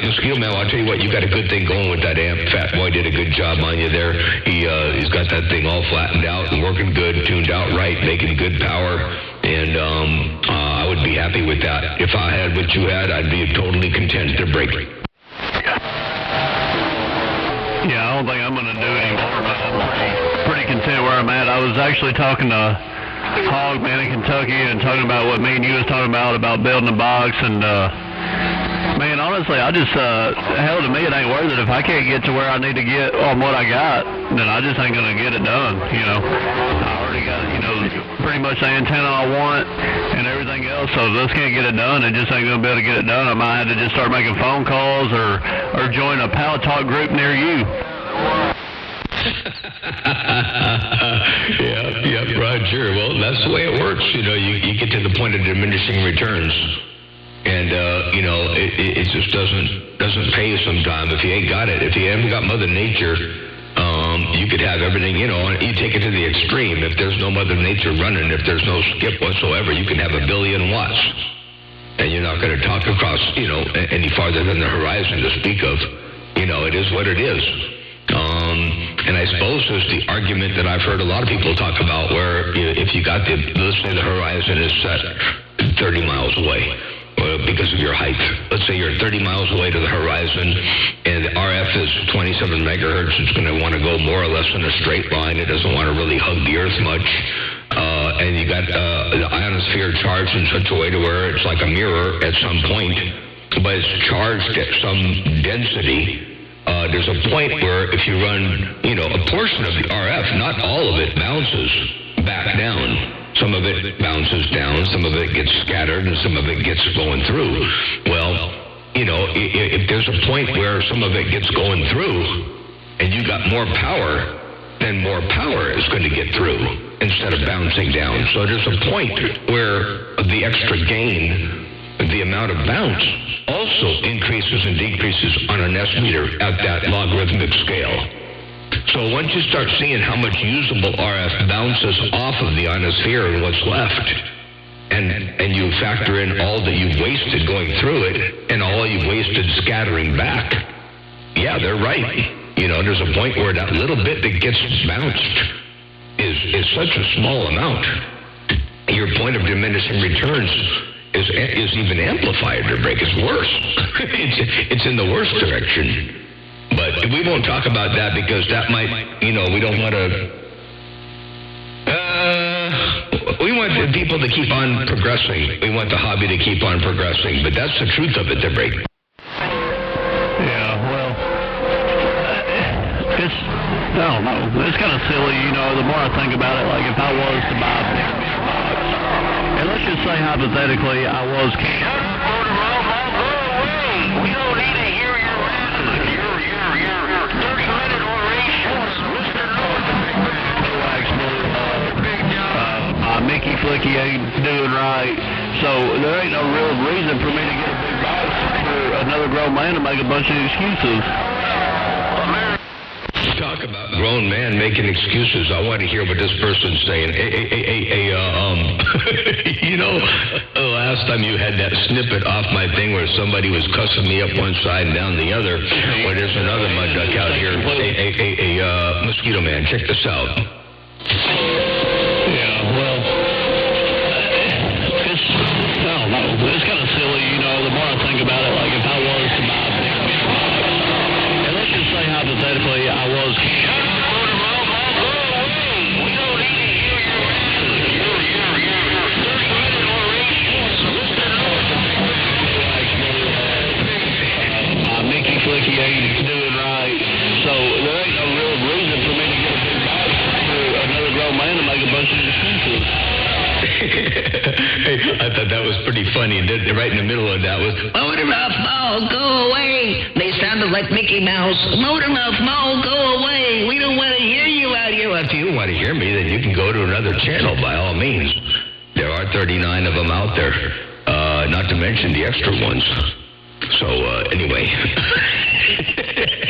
[SPEAKER 2] Mosquito Man, I'll tell you what, you got a good thing going with that amp. Fat Boy did a good job on you there. He's got that thing all flattened out and working good, tuned out right, making good power. And I would be happy with that. If I had what you had, I'd be totally content to break it.
[SPEAKER 10] Yeah, I don't think I'm going to do it anymore, but I'm pretty content where I'm at. I was actually talking to Hog Man in Kentucky and talking about what me and you was talking about building a box. And, man, honestly, I just, hell, to me, it ain't worth it. If I can't get to where I need to get on what I got, then I just ain't going to get it done, I already got, pretty much the antenna I want and everything else. So if this can't get it done, it just ain't going to be able to get it done. I might have to just start making phone calls or join a Power Talk group near you.
[SPEAKER 2] Yeah, Roger. Well, that's the way it works. You get to the point of diminishing returns. And, it just doesn't pay sometimes if you ain't got it. If you haven't got Mother Nature, you could have everything, you take it to the extreme. If there's no Mother Nature running, if there's no skip whatsoever, you can have 1 billion watts. And you're not going to talk across, any farther than the horizon to speak of. It is what it is. And I suppose there's the argument that I've heard a lot of people talk about where if you got let's say the horizon is set 30 miles away. Because of your height. Let's say you're 30 miles away to the horizon and the RF is 27 megahertz. It's going to want to go more or less in a straight line. It doesn't want to really hug the earth much. And you got the ionosphere charged in such a way to where it's like a mirror at some point, but it's charged at some density. There's a point where if you run, a portion of the RF, not all of it bounces back down. Some of it bounces down, some of it gets scattered, and some of it gets going through. Well, if there's a point where some of it gets going through, and you got more power, then more power is going to get through instead of bouncing down. So there's a point where the extra gain, the amount of bounce, also increases and decreases on an S meter at that logarithmic scale. So once you start seeing how much usable RF bounces off of the ionosphere and what's left, and you factor in all that you've wasted going through it and all you've wasted scattering back, yeah, they're right. There's a point where that little bit that gets bounced is such a small amount. Your point of diminishing returns is even amplified or break. It's worse. It's in the worst direction. But we won't talk about that because that might, we don't want to... we want the people to keep on progressing. We want the hobby to keep on progressing. But that's the truth of it, the break.
[SPEAKER 10] Yeah, well, I don't know. It's kind of silly, the more I think about it, like if I was to buy a big box, and let's just say hypothetically I was...
[SPEAKER 7] We don't need to hear your 30-minute orations, Mr.
[SPEAKER 10] Mickey Flicky ain't doing right, so there ain't no real reason for me to get a big box. another grown man to make a bunch of excuses.
[SPEAKER 2] Talk about grown man making excuses. I want to hear what this person's saying. You know, last time you had that snippet off my thing where somebody was cussing me up one side and down the other. Well, there's another mud duck out here. Mosquito Man, check this out.
[SPEAKER 10] Yeah, well, I don't know. It's kind of silly, you know, the more I think about it, like if I was to buy a big and let's just say hypothetically I was... Mickey Flicky ain't doing right, so there ain't no real reason for me to get a big bite for another grown man to make a bunch of excuses.
[SPEAKER 2] Hey, I thought that was pretty funny. And then right in the middle of that was,
[SPEAKER 11] Motormouth Mo, go away. They sounded like Mickey Mouse. Motormouth Mo, go away. We don't want to hear you out here.
[SPEAKER 2] well, if you want to hear me, then you can go to another channel by all means. There are 39 of them out there, not to mention the extra ones. So, anyway.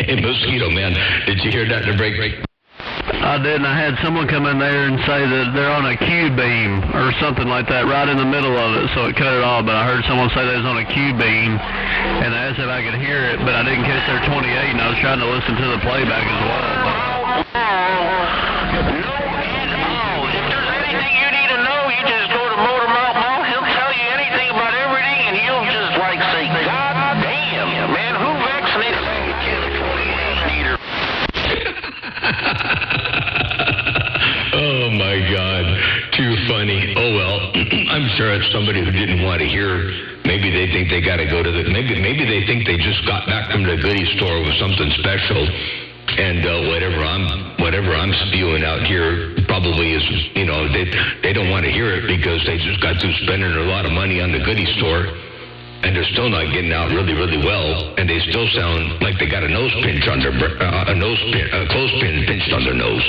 [SPEAKER 2] Hey, Mosquito Man, did you hear that in the break?
[SPEAKER 10] I did, and I had someone come in there and say that they're on a Q-beam or something like that right in the middle of it, so it cut it off. But I heard someone say they was on a Q-beam, and I asked if I could hear it, but I didn't catch their 28, and I was trying to listen to the playback as well.
[SPEAKER 7] If there's anything you need to know, you just go to Motormouth Mo. He'll tell you anything about everything, and you'll just like say, God damn, man, who vaccinated California?
[SPEAKER 2] Oh, my God. Too funny. Oh, well, I'm sure it's somebody who didn't want to hear. Maybe they think they got to go to the... Maybe they think they just got back from the goodie store with something special. And whatever I'm spewing out here probably is, you know, they don't want to hear it because they just got through spending a lot of money on the goodie store. And they're still not getting out really, really well, and they still sound like they got a nose pinch on their a clothespin pinched on their nose.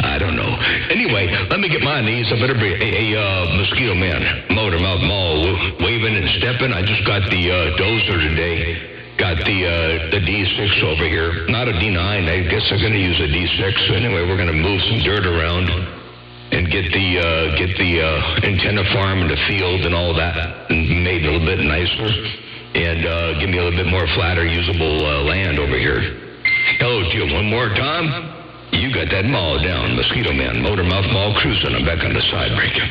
[SPEAKER 2] I don't know. Anyway, let me get my knees. I better be a Mosquito Man, Motormouth Mall, waving and stepping. I just got the dozer today. Got the D6 over here. Not a D9. I guess they're going to use a D6. So anyway, we're going to move some dirt around and get the antenna farm and the field and all that made a little bit nicer, and give me a little bit more flatter, usable land over here. Hello to you one more time. You got that mall down, Mosquito Man, Motormouth Mall cruising. I'm back on the side break.
[SPEAKER 10] Well,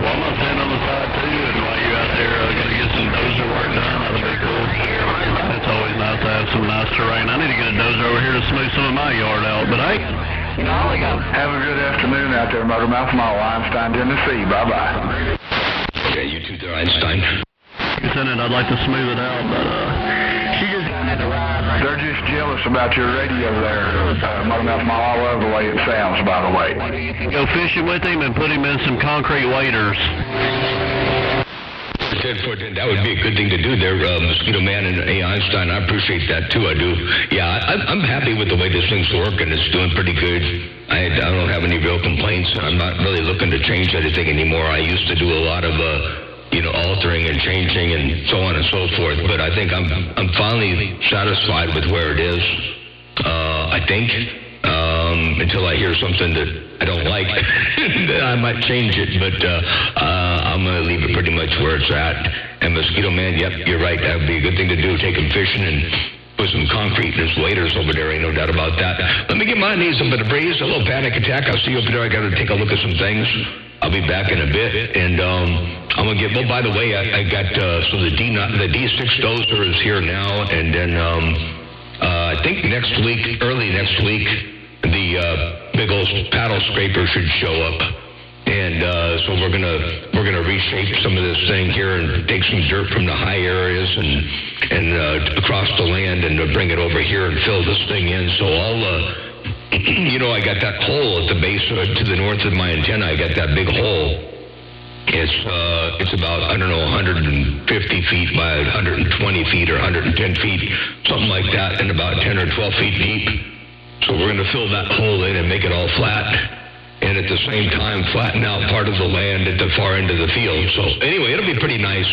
[SPEAKER 10] I'm up there on the side too, and while you're out there going to get some dozer work done, that'll be cool. It's always nice to have some nice terrain. I need to get a dozer over here to smooth some of my yard out, but hey.
[SPEAKER 9] Have a good afternoon out there, Motormouth Mall, Einstein, Tennessee. Bye-bye.
[SPEAKER 2] Okay, you too there, Einstein.
[SPEAKER 10] I'd like to smooth it out, but
[SPEAKER 9] they're just jealous about your radio there, Motormouth Mall. I love the way it sounds, by the way.
[SPEAKER 10] Go fishing with him and put him in some concrete waders.
[SPEAKER 2] That would be a good thing to do there, Mosquito Man and Einstein. I appreciate that, too. I do. Yeah, I'm happy with the way this thing's working. It's doing pretty good. I don't have any real complaints. I'm not really looking to change anything anymore. I used to do a lot of, altering and changing and so on and so forth. But I think I'm finally satisfied with where it is. I think. Until I hear something that I don't like, then I might change it, but I'm going to leave it pretty much where it's at. And Mosquito Man, yep, you're right, that would be a good thing to do, take him fishing and put some concrete in his waders over there, ain't no doubt about that. Let me get my knees up in the breeze, a little panic attack. I'll see you up there. I got to take a look at some things. I'll be back in a bit, and I'm going to get, well, by the way, I got, so the D6 dozer is here now, and then I think early next week, the big old paddle scraper should show up, and so we're gonna reshape some of this thing here and take some dirt from the high areas and across the land and bring it over here and fill this thing in. So I'll, I got that hole at the base to the north of my antenna. I got that big hole. It's about, 150 feet by 120 feet or 110 feet, something like that, and about 10 or 12 feet deep. So we're going to fill that hole in and make it all flat, and at the same time flatten out part of the land at the far end of the field. So anyway, it'll be pretty nice.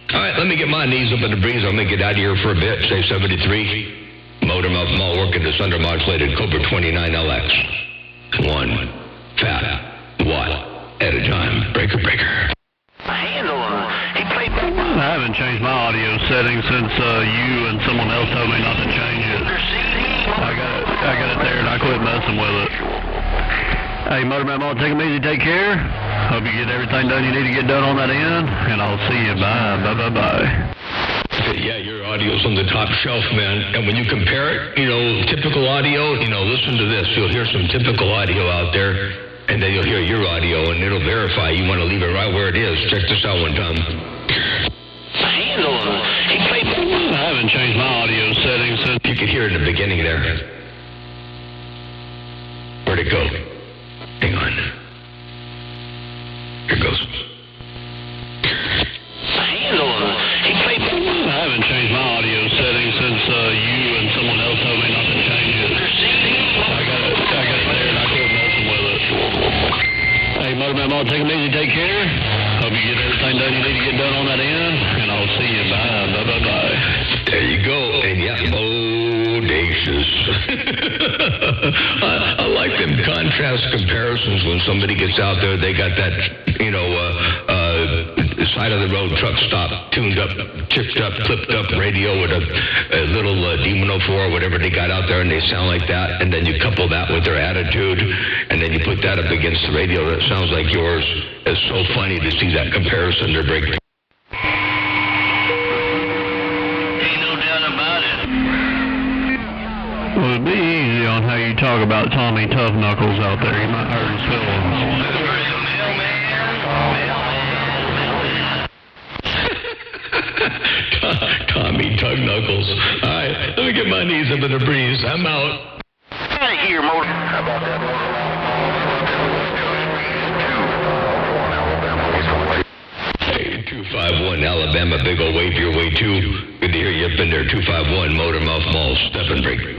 [SPEAKER 2] All right, let me get my knees up in the breeze. I'm going to get out of here for a bit. Say 73. Motor Mouth Mall working this undermodulated Cobra 29LX. One fat watt at a time. Breaker.
[SPEAKER 10] I haven't changed my audio settings since you and someone else told me not to change it. I got it there and I quit messing with it. Hey, Motorman Mall, take them easy, take care. Hope you get everything done you need to get done on that end, and I'll see you. Bye.
[SPEAKER 2] Yeah, your audio's on the top shelf, man. And when you compare it, typical audio, listen to this. You'll hear some typical audio out there, and then you'll hear your audio, and it'll verify. You want to leave it right where it is. Check this out one time.
[SPEAKER 10] I haven't changed my audio settings since...
[SPEAKER 2] You could hear it in the beginning there. Where'd it go? Hang on. Here it goes.
[SPEAKER 10] I haven't changed my audio settings since you and someone else told me not to change it. I got it there and I quit messing with it. Hey, Motorman Mall, take them easy, take care. Hope you get everything done you need to get done on that end, and I'll see you. Bye.
[SPEAKER 2] There you go. And yeah, bodacious. I like them contrast comparisons when somebody gets out there. They got that, side of the road truck stop, tuned up, chipped up, clipped up radio with a little Demon 04 or whatever they got out there, and they sound like that. And then you couple that with their attitude, and then you put that up against the radio that sounds like yours. It's so funny to see that comparison. They're breaking.
[SPEAKER 10] Well, it'd be easy on how you talk about Tommy Tough Knuckles out there. You might hurt his feelings.
[SPEAKER 2] Tommy Tug Knuckles. All right, let me get my knees up in the breeze. I'm out.
[SPEAKER 7] Out of here, Motor. How about that,
[SPEAKER 2] Hey, 251 Alabama, big old wave your way too. Good to hear you up in there. 251 Motor Mouth Mall, step and break.